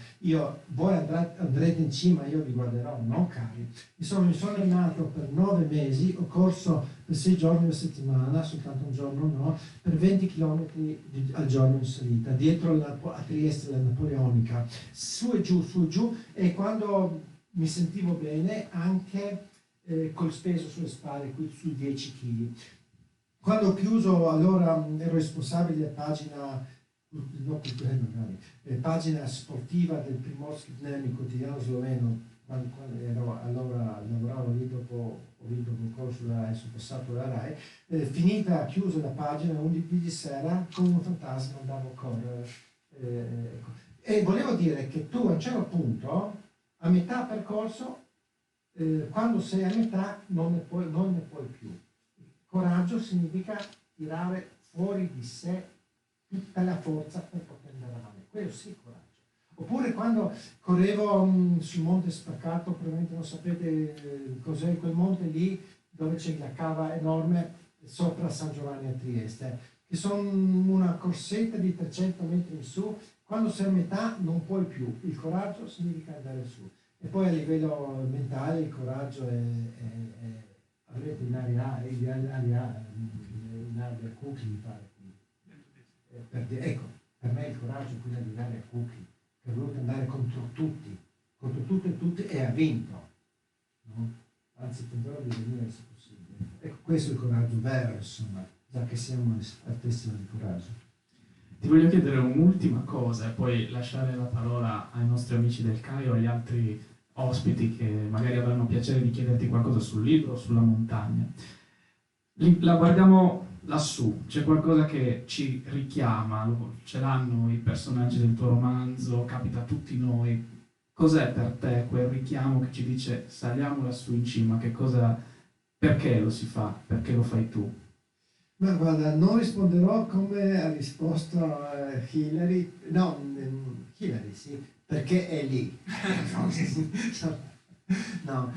Voi andrete in cima, io vi guarderò, no cari. Mi sono allenato per 9 mesi, ho corso per 6 giorni alla settimana, soltanto un giorno no, per 20 km al giorno in salita, dietro a Trieste, la Napoleonica, su e giù, e quando mi sentivo bene anche col peso sulle spalle, qui sui 10 kg. Quando ho chiuso, allora ero responsabile pagina sportiva del Primorski dnevnik, quotidiano sloveno, quando lavoravo lì, dopo ho vinto un concorso della RAI, sono passato alla RAI, chiusa la pagina, 11 di sera, con un fantasma andavo a correre. E volevo dire che tu a un certo punto, a metà percorso, quando sei a metà non ne puoi più. Coraggio significa tirare fuori di sé tutta la forza per poter andare avanti. Quello sì, coraggio. Oppure quando correvo sul Monte Spaccato, probabilmente non sapete cos'è quel monte lì, dove c'è la cava enorme sopra San Giovanni a Trieste, che sono una corsetta di 300 metri in su. Quando sei a metà non puoi più. Il coraggio significa andare su. E poi a livello mentale il coraggio è avrete in aria Cookie, mi pare. Ecco, per me il coraggio è quello di andare a Cookie, che ha voluto andare contro tutti e tutti, e ha vinto. No? Anzi, tenterò di venire se possibile. Ecco, questo è il coraggio vero, insomma, già che siamo al festival di coraggio. Ti voglio chiedere un'ultima cosa e poi lasciare la parola ai nostri amici del Caio e agli altri ospiti che magari avranno piacere di chiederti qualcosa sul libro o sulla montagna. La guardiamo lassù, c'è qualcosa che ci richiama, ce l'hanno i personaggi del tuo romanzo, capita a tutti noi. Cos'è per te quel richiamo che ci dice saliamo lassù in cima? Perché lo si fa? Perché lo fai tu? Ma guarda, non risponderò come ha risposto Hillary, sì, perché è lì. No,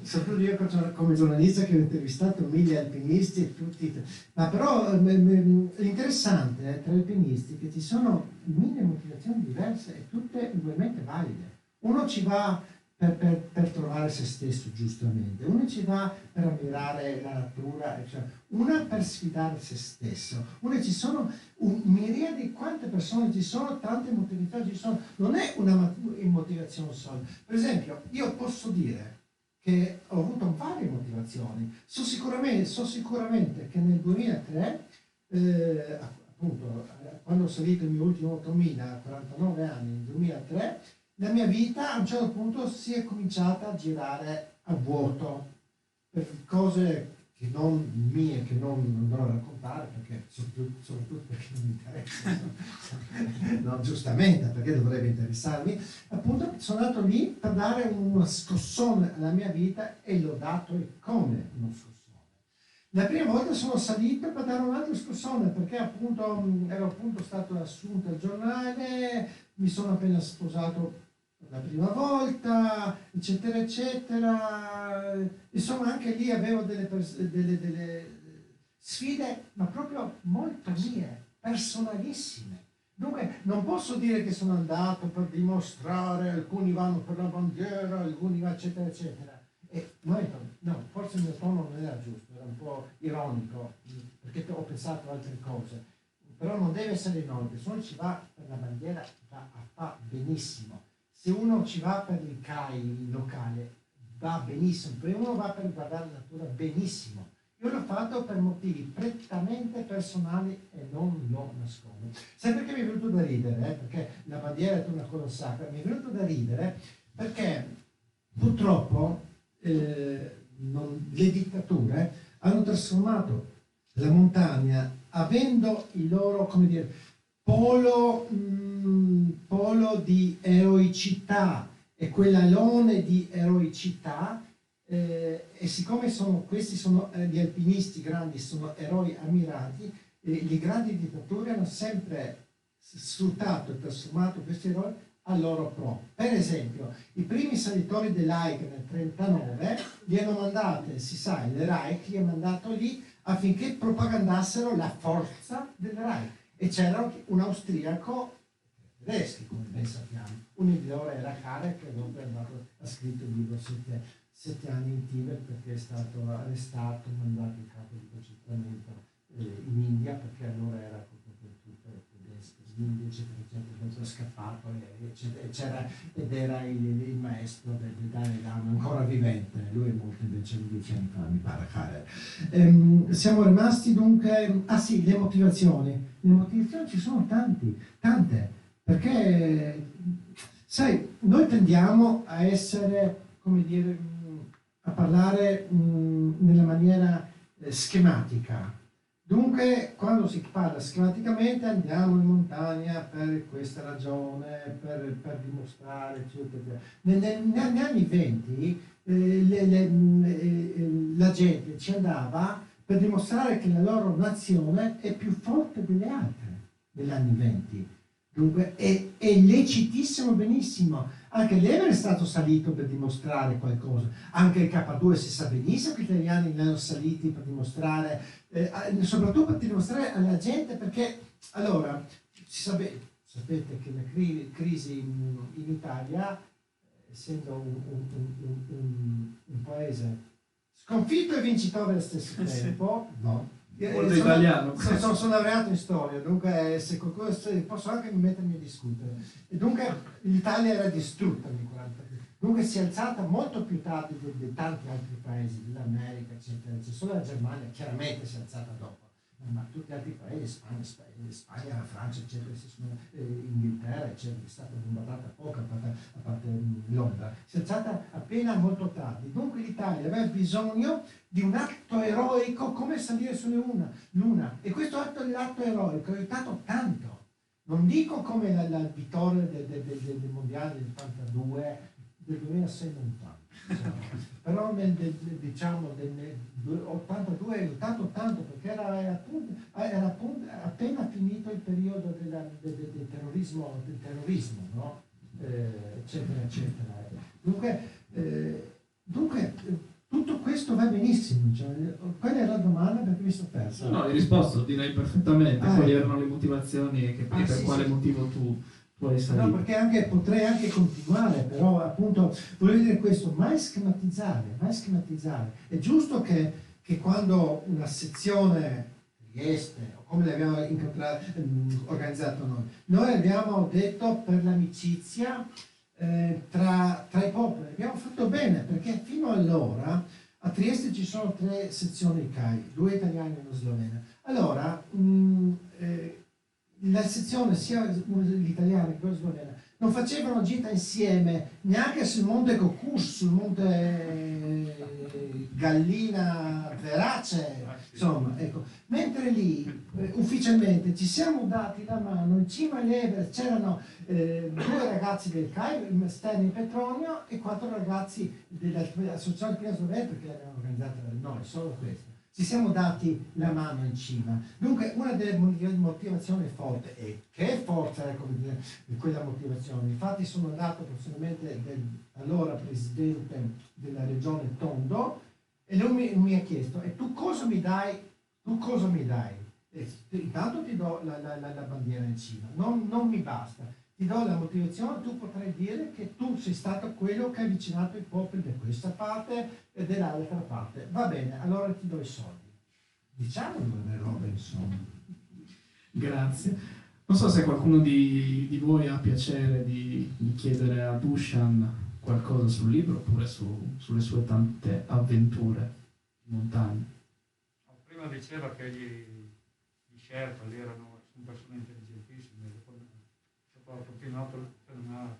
soprattutto io come giornalista che ho intervistato 1000 alpinisti e tutti, ma però l'interessante è tra gli alpinisti che ci sono 1000 motivazioni diverse e tutte ugualmente valide. Uno ci va per trovare se stesso, giustamente, uno ci va per ammirare la natura, cioè, una per sfidare se stesso, una ci sono miriadi, quante persone ci sono, tante motivazioni ci sono, non è una motivazione sola. Per esempio, io posso dire che ho avuto varie motivazioni, so sicuramente che nel 2003, appunto, quando ho salito il mio ultimo 8000 a 49 anni, nel 2003, la mia vita a un certo punto si è cominciata a girare a vuoto per cose che non mie, che non andrò a raccontare, perché, soprattutto perché non mi interessa, no, giustamente, perché dovrebbe interessarmi. Appunto sono andato lì per dare uno scossone alla mia vita e l'ho dato come uno scossone. La prima volta sono salito per dare un altro scossone, perché appunto ero appunto stato assunto al giornale, mi sono appena sposato la prima volta, eccetera, eccetera. Insomma, anche lì avevo delle sfide, ma proprio molto mie, personalissime. Dunque, non posso dire che sono andato per dimostrare, alcuni vanno per la bandiera, alcuni vanno, eccetera, eccetera. E no, forse il mio tono non era giusto, era un po' ironico, perché ho pensato a altre cose. Però non deve essere ironico, se uno ci va per la bandiera va benissimo. Se uno ci va per il CAI locale va benissimo, se uno va per guardare la natura benissimo. Io l'ho fatto per motivi prettamente personali e non lo nascondo. Sempre che mi è venuto da ridere, perché la bandiera è una cosa sacra, mi è venuto da ridere perché purtroppo le dittature hanno trasformato la montagna, avendo il loro, come dire, polo di eroicità e quell'alone di eroicità, e siccome questi sono gli alpinisti grandi, sono eroi ammirati, le grandi dittature hanno sempre sfruttato e trasformato questi eroi a loro pro. Per esempio, i primi salitori dell'Aik nel 1939 li hanno mandati, si sa, il Reich li ha mandato lì affinché propagandassero la forza del Reich. E c'era un austriaco, tedeschi come ben sappiamo, un migliore era Karek, che dopo ha scritto il libro 7 anni in Tibet, perché è stato arrestato, mandato in campo di concentramento in India, perché allora era tutto tedesco, in India, eccetera, eccetera, è scappato ed era il maestro del Dalai Lama, ancora vivente, lui è morto invece 10 anni fa, mi pare, Karek. Siamo rimasti dunque, sì, le motivazioni ci sono tante, perché sai, noi tendiamo a essere, come dire, a parlare nella maniera schematica. Dunque, quando si parla schematicamente andiamo in montagna per questa ragione, per dimostrare, eccetera. Negli anni 20 la gente ci andava per dimostrare che la loro nazione è più forte delle altre negli anni 20. Dunque è lecitissimo, benissimo. Anche l'Everest è stato salito per dimostrare qualcosa. Anche il K2 si sa benissimo che gli italiani li hanno saliti per dimostrare, soprattutto per dimostrare alla gente, perché allora sapete che la crisi in Italia, essendo un paese sconfitto e vincitore allo stesso tempo, no. Molto italiano. Sono laureato in storia, dunque se qualcosa posso anche mettermi a discutere. E dunque l'Italia era distrutta nel 1940. Dunque si è alzata molto più tardi di tanti altri paesi, dell'America, eccetera. Solo la Germania chiaramente si è alzata dopo, ma tutti gli altri paesi, Spagna, la Francia, eccetera, Inghilterra, eccetera, è stata bombardata poco, a parte Londra, si è alzata appena molto tardi. Dunque l'Italia aveva bisogno di un atto eroico come salire sulla Luna. E questo l'atto eroico ha aiutato tanto. Non dico come la vittoria del mondiale del 82, del 2006 non tanto. Però nel 82 ha aiutato tanto, perché era appunto appena finito il periodo del terrorismo, no? Eccetera, eccetera. Dunque Dunque, tutto questo va benissimo. Cioè, qual è la domanda perché mi sono perso? No, hai risposto, direi perfettamente. Quali ecco. erano le motivazioni e per sì, quale sì. motivo tu hai salito? No, perché potrei anche continuare, però appunto volevo dire questo, mai schematizzare. È giusto che quando una sezione Trieste, o come l'abbiamo organizzato noi abbiamo detto per l'amicizia tra i popoli, abbiamo fatto bene, perché fino allora a Trieste ci sono 3 sezioni CAI, 2 italiane e una slovena. Allora, la sezione sia l'italiana che quella slovena non facevano gita insieme neanche sul monte Cocus, sul monte Gallina Verace, insomma, ecco. Mentre lì ufficialmente ci siamo dati la mano in cima all'Everest, c'erano 2 ragazzi del CAI, Stani Petronio, e 4 ragazzi dell'associazione Alpina Slovena, perché l'abbiamo organizzata noi, solo questo. Ci siamo dati la mano in cima. Dunque, una delle motivazioni forti, e che forza è quella motivazione. Infatti sono andato personalmente dall'allora presidente della regione Tondo, e lui mi ha chiesto: e tu cosa mi dai? Intanto ti do la bandiera in cima, non mi basta. Ti do la motivazione, tu potrai dire che tu sei stato quello che ha avvicinato i popoli da questa parte e dell'altra parte. Va bene, allora ti do i soldi. Diciamo le robe, insomma. Grazie. Non so se qualcuno di voi ha piacere di chiedere a Dusan qualcosa sul libro oppure sulle sue tante avventure in montagna. Prima diceva che gli Sherpa erano persone intelligentissime, dopo continuato non ha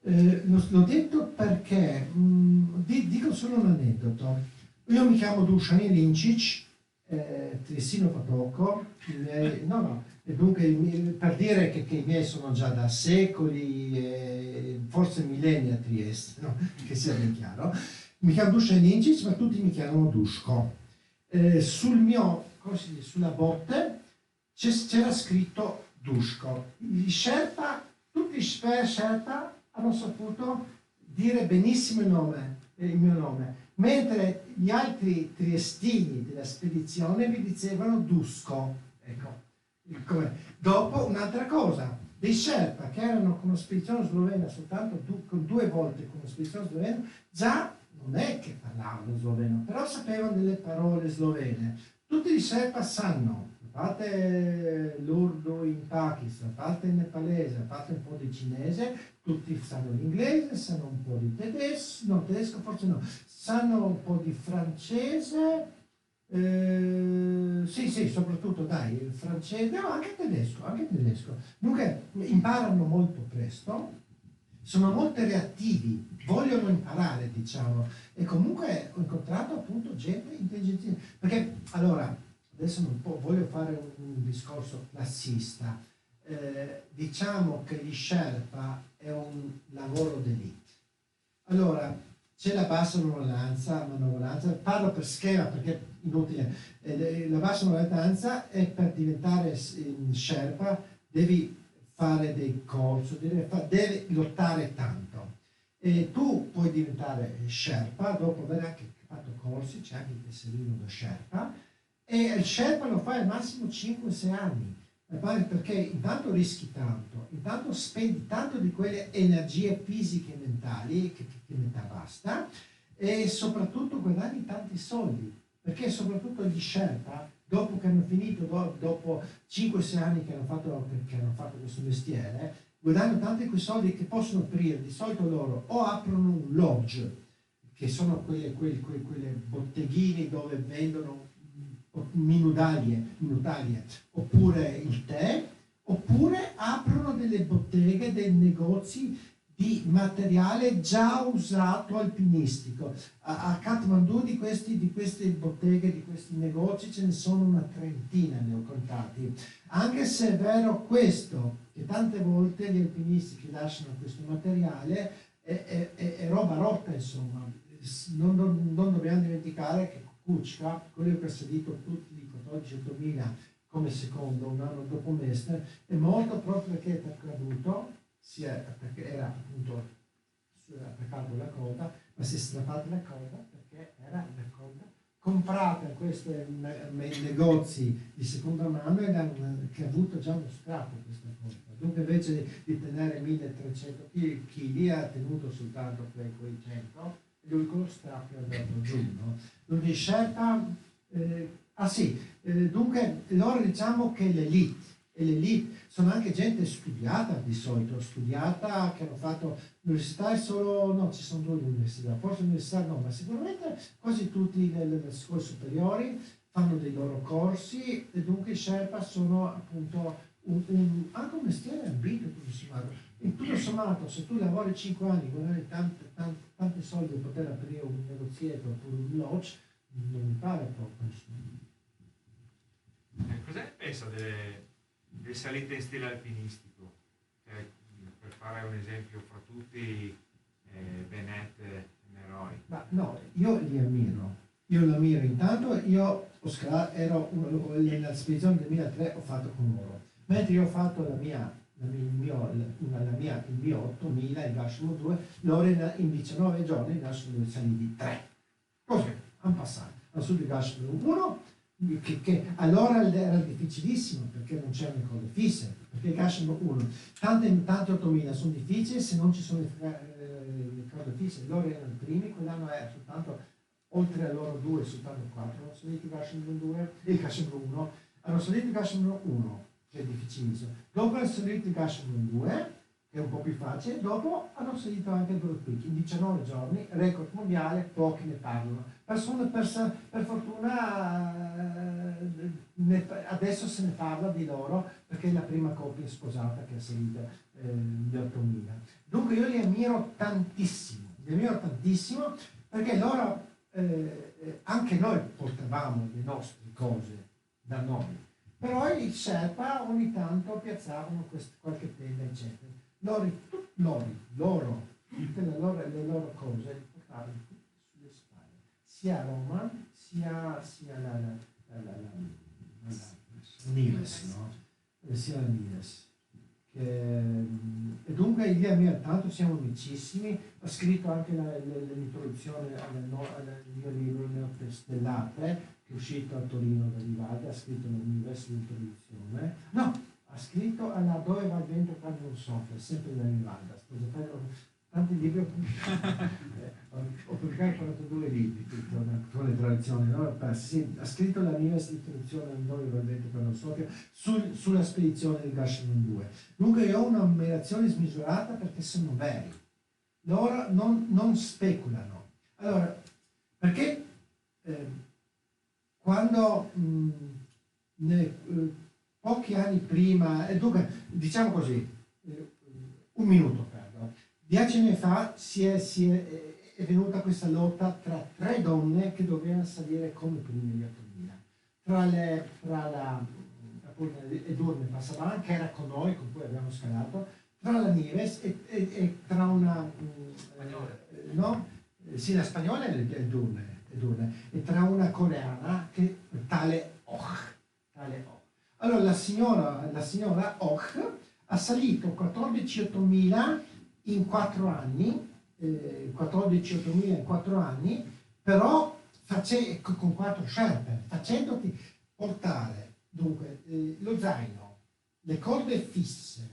proseguito. L'ho detto perché dico solo un aneddoto. Io mi chiamo Dusan Ilincic, Trissino Patocco, e dunque per dire che i miei sono già da secoli, forse millenni a Trieste, no? Che sia ben chiaro. Mi chiamo Dusan Ilincic, ma tutti mi chiamano Duško. Sulla botte c'era scritto Duško. Tutti i Sherpa hanno saputo dire benissimo il mio nome, mentre gli altri triestini della spedizione mi dicevano Duško. Ecco. Dopo un'altra cosa, dei Sherpa che erano con una spedizione slovena soltanto con 2 volte con una spedizione slovena, già non è che parlavano sloveno, però sapevano delle parole slovene. Tutti i Sherpa sanno, a parte l'urdu in Pakistan, a parte il nepalese, a parte un po' di cinese, tutti sanno l'inglese, sanno un po' di tedesco forse no, sanno un po' di francese, sì, soprattutto il francese, no, anche tedesco. Dunque imparano molto presto, sono molto reattivi, vogliono imparare, diciamo, e comunque ho incontrato appunto gente intelligente, perché allora, adesso voglio fare un discorso classista, diciamo che gli Sherpa è un lavoro d'elite. Allora, c'è la bassa manovalanza, parlo per schema perché inutile, la bassa manovalanza è per diventare Sherpa, devi fare dei corsi, devi lottare tanto. E tu puoi diventare Sherpa dopo aver anche fatto corsi, c'è anche il tesserino da Sherpa, e il Sherpa lo fai al massimo 5-6 anni, perché intanto rischi tanto, intanto spendi tanto di quelle energie fisiche e mentali, che metà basta, e soprattutto guadagni tanti soldi, perché soprattutto gli Sherpa, dopo che hanno finito, dopo 5-6 anni che hanno fatto questo mestiere, guadagnano tanti quei soldi che possono aprire, di solito loro o aprono un lodge, che sono quelle botteghine dove vendono minutaglie, oppure il tè, oppure aprono delle botteghe, dei negozi di materiale già usato alpinistico. A Kathmandu di queste botteghe, di questi negozi ce ne sono una 30, ne ho contati. Anche se è vero questo, che tante volte gli alpinisti che lasciano questo materiale è roba rotta, insomma. Non dobbiamo dimenticare che Kukučka, quello che ha salito tutti i 14.000 come secondo un anno dopo Mester, è morto proprio perché è caduto, sia perché era appunto attaccato la coda, ma si è strappata la coda perché era la coda comprata in questi negozi di seconda mano che ha avuto già uno strappo questa coda. Dunque invece di tenere 1300 kg ha tenuto soltanto quei 100, e lui con lo strappo è andato giù. No? Dunque Sherpa, dunque loro diciamo che l'elite, e l'elite sono anche gente studiata di solito, studiata, che hanno fatto l'università e solo, no, ci sono 2 università, forse l'università no, ma sicuramente quasi tutti le scuole superiori fanno dei loro corsi e dunque i Sherpa sono appunto anche un mestiere ambito, tutto sommato. E tutto sommato, se tu lavori 5 anni, guadagni tanti soldi per poter aprire un negozietto oppure un lodge, non mi pare proprio. Cosa ne pensa delle salite in stile alpinistico? Per fare un esempio fra tutti, Bennett e Neroi. Ma no, io li ammiro. Io lo ammiro intanto, io ho scalato, nella spedizione del 2003 ho fatto con loro. Mentre io ho fatto il mio 8000, il Gashimo 2, loro in 19 giorni ne sono saliti 3. Così, hanno passato. Hanno subito il Gashimo 1, che allora era difficilissimo perché non c'erano le cose fisse. Perché il Gashimo 1, tante 8000 sono difficili se non ci sono le cose fisse. Loro erano i primi, quell'anno era soltanto, oltre a loro 2, soltanto 4 hanno salito il Gashimo 2 e il Gashimo 1. Hanno salito il Gashimo 1. Che è difficilissimo. Dopo hanno salito il Gashimo 2, che è un po' più facile, dopo hanno salito anche il Broad Peak in 19 giorni, record mondiale, pochi ne parlano. Per fortuna adesso se ne parla di loro perché è la prima coppia sposata che ha salito gli 8000. Dunque io li ammiro tantissimo perché loro, anche noi portavamo le nostre cose da noi. Però i Sherpa ogni tanto piazzavano qualche tenda, eccetera. Loro, tutte le loro cose le portavano tutte sulle spalle, sia Roma, sia la Nives, no? Sia la Nives. E dunque io a me tanto siamo amicissimi, ho scritto anche l'introduzione al mio libro Stellate, che è uscito a Torino da Vivaldi, ha scritto l'universo di introduzione. No, ha scritto alla Dove va il vento quando non soffia, sempre da Vivaldi. Tanti libri ho pubblicato 42 libri con le traduzioni, no? Sì, ha scritto l'universo di introduzione al Dove va il vento quando non soffia sulla spedizione del Gashimo 2. Dunque io ho un'ammirazione smisurata perché sono veri. Loro non speculano. Allora, perché quando pochi anni prima, dunque diciamo così, un minuto perdo, 10 anni fa è venuta questa lotta tra 3 donne che dovevano salire come prime gli 8000, tra Edurne Passaban, che era con noi, con cui abbiamo scalato, tra la Nives e tra una no? Sì, la spagnola è Edurne, e tra una coreana che tale Och. Allora la signora Och ha salito 14.000 in 4 anni, 14.000 in 4 anni, però con 4 sherpe, facendoti portare dunque lo zaino, le corde fisse,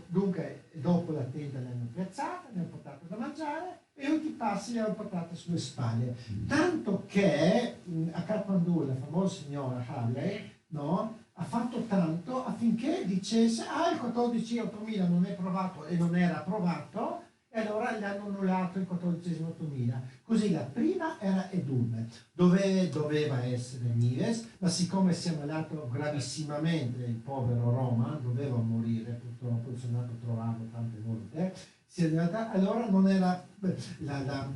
dunque dopo la tenda le hanno piazzate, le hanno portato da mangiare e tutti i passi le hanno portate sulle spalle. Tanto che a Kathmandu la famosa signora Harley, no, ha fatto tanto affinché dicesse il 14.000 non è provato e non era approvato, e allora gli hanno annullato il 14.000. Così la prima era Edurne, doveva essere Nives, ma siccome si è ammalato gravissimamente il povero Roma, doveva morire, purtroppo sono andato a trovarlo tante volte, allora non era la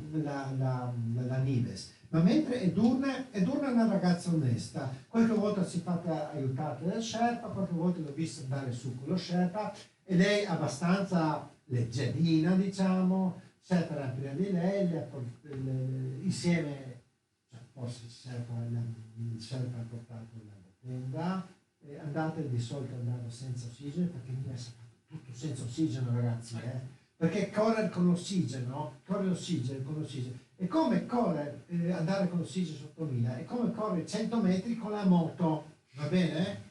Nives. Ma mentre Edurne è una ragazza onesta, qualche volta si è fatta aiutare dal Sherpa, qualche volta l'ho vista andare su con lo Sherpa, e lei è abbastanza leggerina, diciamo, Sherpa era prima di lei, insieme, cioè, forse il Sherpa ha portato la tenda, andate di solito andare senza ossigeno, perché mi è tutto senza ossigeno, ragazzi, perché correre con l'ossigeno, corre l'ossigeno con l'ossigeno, è come correre, andare con l'ossigeno sotto 1000, è come correre 100 metri con la moto, va bene?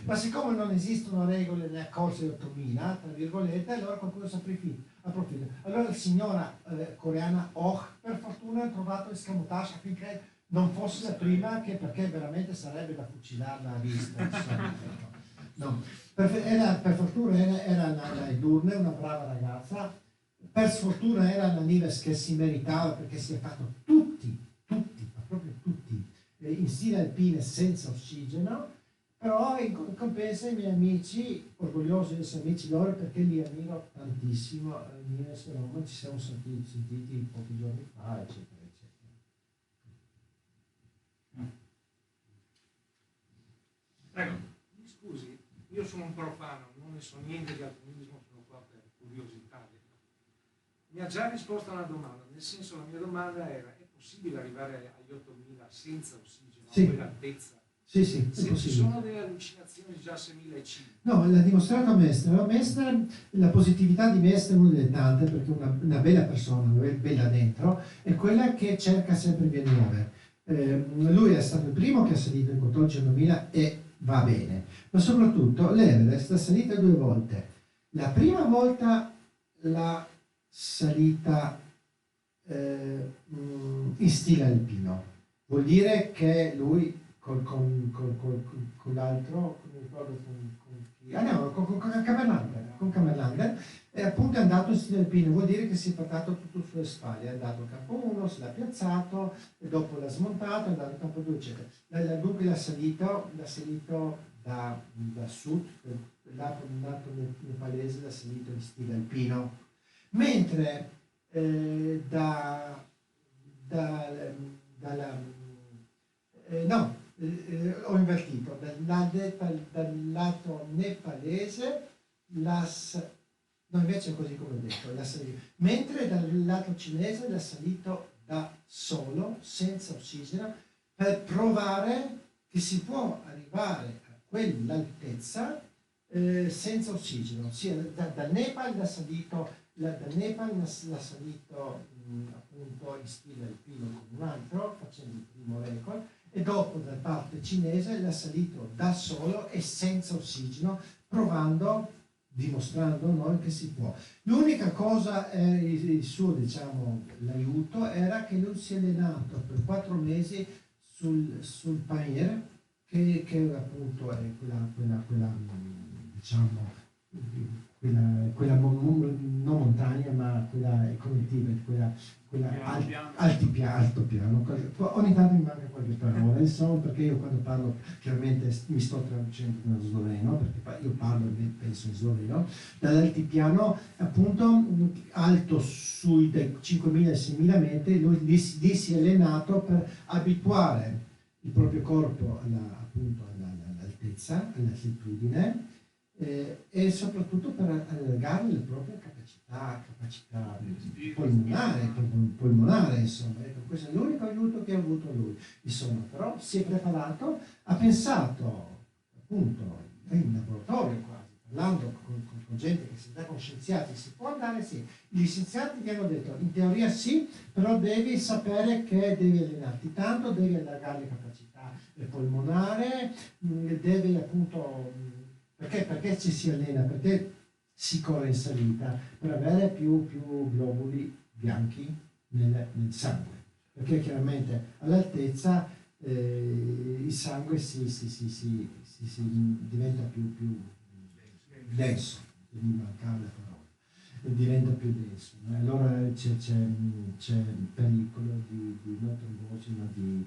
Ma siccome non esistono regole nella corsa di 8000, tra virgolette, allora qualcuno si approfitta. Allora la signora coreana Oh, per fortuna, ha trovato l'escamotage affinché non fosse la prima, che perché veramente sarebbe da fucilarla a vista. No. Per fortuna era la Edurne, una brava ragazza, per sfortuna era la Nives che si meritava, perché si è fatto tutti, ma proprio tutti, in stile alpine senza ossigeno, però in compenso i miei amici, orgogliosi di essere amici loro, perché li ammiro tantissimo, Nives e Roman, ci siamo sentiti pochi giorni fa, eccetera, eccetera. Prego. Scusi, io sono un profano, non ne so niente di alpinismo, sono qua per curiosità. Mi ha già risposto a una domanda, nel senso la mia domanda era: è possibile arrivare agli 8000 senza ossigeno, Sì. a quell'altezza? Sì, è Se ci possibile. sono delle allucinazioni già a 6005. No, l'ha dimostrato Mestre, la positività di Mestre è una delle tante, perché una bella persona, una bella dentro, è quella che cerca sempre vie nuove. Lui è stato il primo che ha salito in 14.000 e va bene, ma soprattutto l'Everest è salita 2 volte. La prima volta la salita in stile alpino, vuol dire che lui con l'altro, con Camerlander, è appunto andato in stile alpino, vuol dire che si è portato tutto sulle spalle, è andato al campo 1, se l'ha piazzato, e dopo l'ha smontato, è andato al campo 2, eccetera. Dunque l'ha salito da sud, lato nepalese, l'ha salito in stile alpino, mentre ho invertito, dal lato nepalese no, invece è così come ho detto, mentre dal lato cinese l'ha salito da solo, senza ossigeno, per provare che si può arrivare a quell'altezza senza ossigeno. Dal Nepal l'ha salito appunto in stile alpino con un altro, facendo il primo record, e dopo dalla parte cinese l'ha salito da solo e senza ossigeno, dimostrando noi che si può. L'unica cosa, il suo, diciamo, l'aiuto era che lui si è allenato per 4 mesi sul Pamir, che appunto è quella diciamo, quella non montagna, ma quella è come alto piano. Ogni tanto mi manca qualche parola, insomma, perché io quando parlo chiaramente mi sto traducendo nello sloveno, perché io parlo e penso in sloveno. Dall'altipiano, appunto, alto sui 5.000 e 6.000 metri, lui lì si è allenato per abituare il proprio corpo all'altezza, all'altitudine, e soprattutto per allargare le proprie capacità polmonare, insomma. Ecco, questo è l'unico aiuto che ha avuto lui. Insomma, però si è preparato, ha pensato, appunto, in laboratorio quasi, parlando con gente che si dà con scienziati, si può andare, sì. Gli scienziati gli hanno detto, in teoria sì, però devi sapere che devi allenarti tanto, devi allargare le capacità polmonari, devi appunto... Perché ci si allena? Perché si corre in salita per avere più globuli bianchi nel sangue. Perché chiaramente all'altezza il sangue si diventa più denso, mi mancava la parola, diventa più denso. Allora c'è pericolo di non trombosi, ma di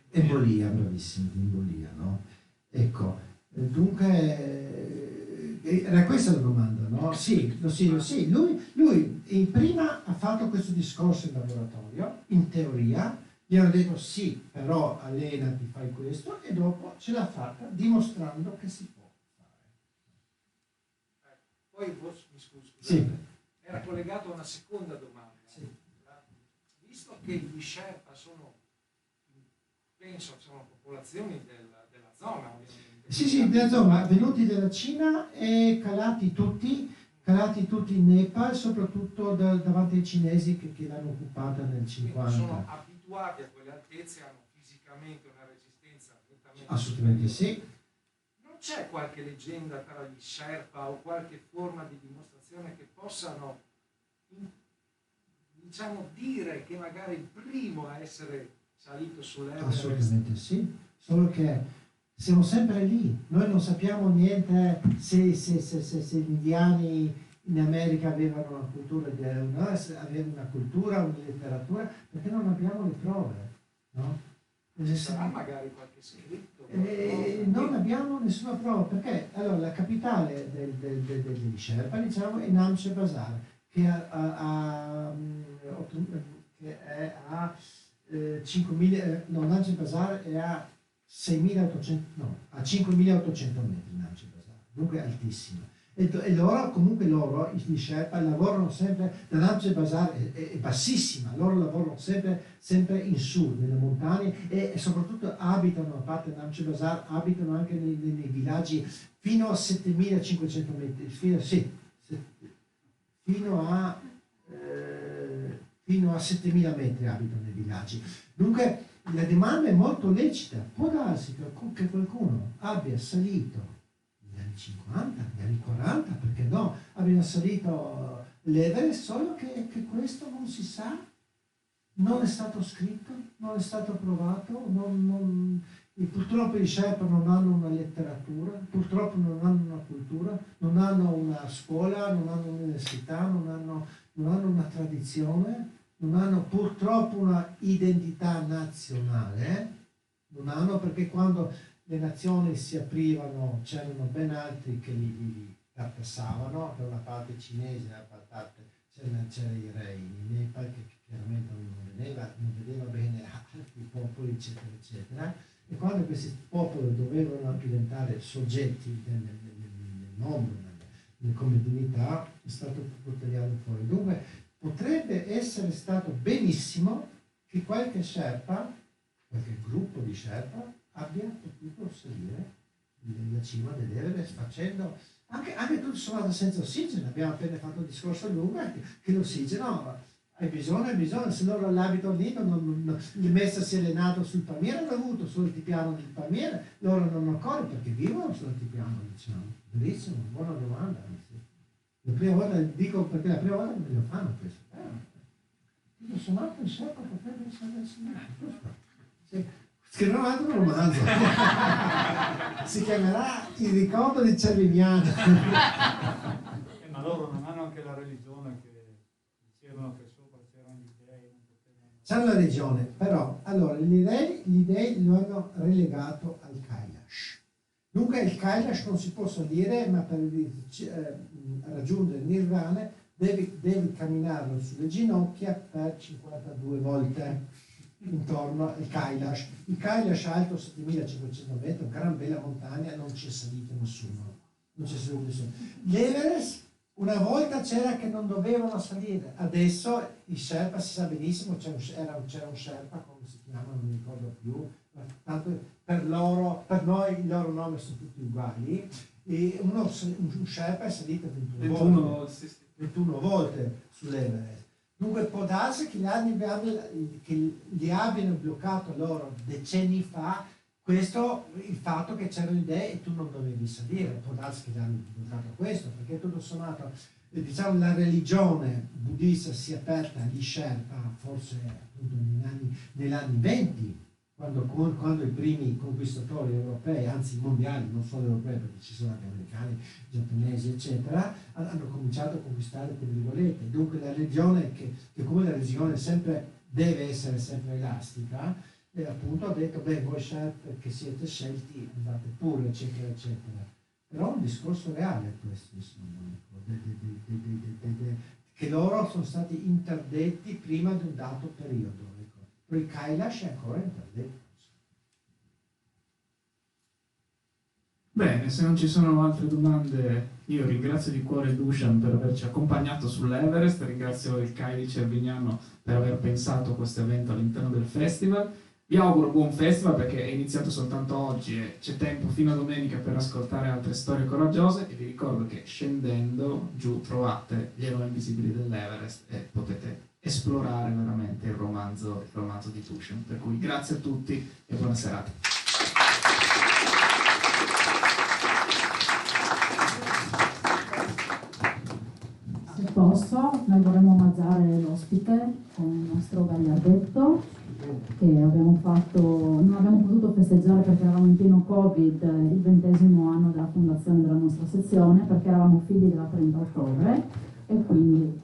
embolia, bravissimo, di embolia, no? Ecco. Dunque, era questa la domanda, no? Sì, lui prima ha fatto questo discorso in laboratorio, in teoria, gli hanno detto sì, però allenati, fai questo, e dopo ce l'ha fatta dimostrando che si può fare. Poi, mi scusi, sì. Era collegato a una seconda domanda. Sì. Visto che gli Sherpa penso, sono popolazioni della zona, ovviamente. Sì, della zona, venuti dalla Cina e calati tutti calati tutti in Nepal, soprattutto davanti ai cinesi che l'hanno occupata nel 50. Sono abituati a quelle altezze, hanno fisicamente una resistenza nettamente Assolutamente superiore. sì. Non c'è qualche leggenda tra gli Sherpa o qualche forma di dimostrazione che possano, diciamo, dire che magari il primo a essere salito sull'Everest? Assolutamente sì, solo che siamo sempre lì, noi non sappiamo niente se gli indiani in America avevano una cultura, avevano una cultura, una letteratura, perché non abbiamo le prove, no? Sarà magari qualche scritto? Non abbiamo nessuna prova, perché allora, la capitale degli Sherpa, diciamo, è Namche Bazaar, che è a 5.000, no, Namche Bazaar è a 6.800, no, a 5.800 metri Namche Bazaar, dunque è altissima. E loro, comunque gli Sherpa lavorano sempre, la Namche Bazaar è bassissima, loro lavorano sempre in su, nelle montagne, e soprattutto abitano, a parte Namche Bazaar, abitano anche nei villaggi fino a 7.500 metri, fino a 7.000 metri abitano nei villaggi. Dunque la domanda è molto lecita, può darsi che qualcuno abbia salito negli anni 50, negli anni 40, perché no, abbia salito l'Everest, solo che questo non si sa, non è stato scritto, non è stato provato, purtroppo i Sherpa non hanno una letteratura, purtroppo non hanno una cultura, non hanno una scuola, non hanno un'università, non hanno una tradizione, non hanno purtroppo una identità nazionale, non hanno, perché quando le nazioni si aprivano c'erano ben altri che li tartassavano, da una parte cinese, dall'altra parte c'era i re in Nepal che chiaramente non vedeva bene altri popoli, eccetera, eccetera, e quando questi popoli dovevano diventare soggetti nel mondo, come divinità, è stato tutto tagliato fuori. Dunque potrebbe essere stato benissimo che qualche Sherpa, qualche gruppo di Sherpa, abbia potuto salire nella cima dell'Everest facendo anche tutto sommato senza ossigeno. Abbiamo appena fatto un discorso lungo che l'ossigeno hai bisogno, se loro l'abitano lì, il maestro si è allenato sul Pamir, hanno avuto sull'altipiano del Pamir, loro non accorgono perché vivono sull'altipiano, diciamo. Bellissimo, buona domanda. La prima volta dico perché la prima volta che me lo fanno questo. Tutto sommato il Sherpa potrebbe essere giusto. Scriverò un altro romanzo. Si chiamerà Il ricordo di Cervignano. Ma loro non hanno anche la religione che dicevano che sopra c'erano gli dei, non potevano... C'è la religione, però allora gli dei lo hanno relegato al Kailash. Dunque il Kailash non si può salire, ma per raggiungere il Nirvana devi camminarlo sulle ginocchia per 52 volte intorno al Kailash. Il Kailash è alto 7.500 metri, una gran bella montagna, non c'è salito nessuno. L'Everest una volta c'era che non dovevano salire, adesso i Sherpa, si sa benissimo, c'era un Sherpa, come si chiama, non mi ricordo più, tanto per noi i loro nomi sono tutti uguali, e un Sherpa è salito 21 volte sull'Everest. Dunque può darsi che li abbiano bloccato loro decenni fa questo, il fatto che c'erano le idee e tu non dovevi salire, può darsi che gli hanno bloccato questo, perché tutto sommato diciamo la religione buddista si è aperta agli Sherpa forse appunto negli anni 20, quando i primi conquistatori europei, anzi mondiali, non solo europei perché ci sono anche americani, giapponesi eccetera, hanno cominciato a conquistare tra virgolette. Dunque la religione che come la religione deve essere sempre elastica, e appunto ha detto voi Sherpa che siete scelti andate pure eccetera eccetera. Però è un discorso reale questo, insomma, che loro sono stati interdetti prima di un dato periodo. Il Kailash è ancora interdetto. Bene, se non ci sono altre domande, io ringrazio di cuore Dusan per averci accompagnato sull'Everest, ringrazio il CAI di Cervignano per aver pensato questo evento all'interno del festival. Vi auguro buon festival perché è iniziato soltanto oggi e c'è tempo fino a domenica per ascoltare altre storie coraggiose, e vi ricordo che scendendo giù trovate gli eroi invisibili dell'Everest e potete esplorare veramente il romanzo di Tushen. Per cui grazie a tutti e buona serata. Se posso, noi vorremmo omaggiare l'ospite con il nostro gagliardetto che non abbiamo potuto festeggiare perché eravamo in pieno Covid, il 20° anno della fondazione della nostra sezione, perché eravamo figli della 30 ottobre, e quindi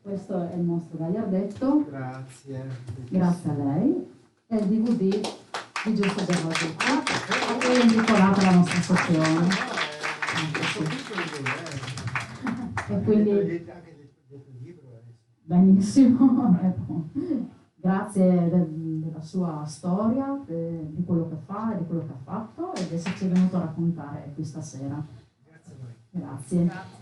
questo è il nostro gagliardetto. Grazie a lei. E il DVD di Giusto Gervasetta, a cui è intitolata la nostra sezione. E quindi benissimo. Grazie della sua storia, di quello che fa e di quello che ha fatto, ed esserci venuto a raccontare qui stasera. Grazie a voi. Grazie.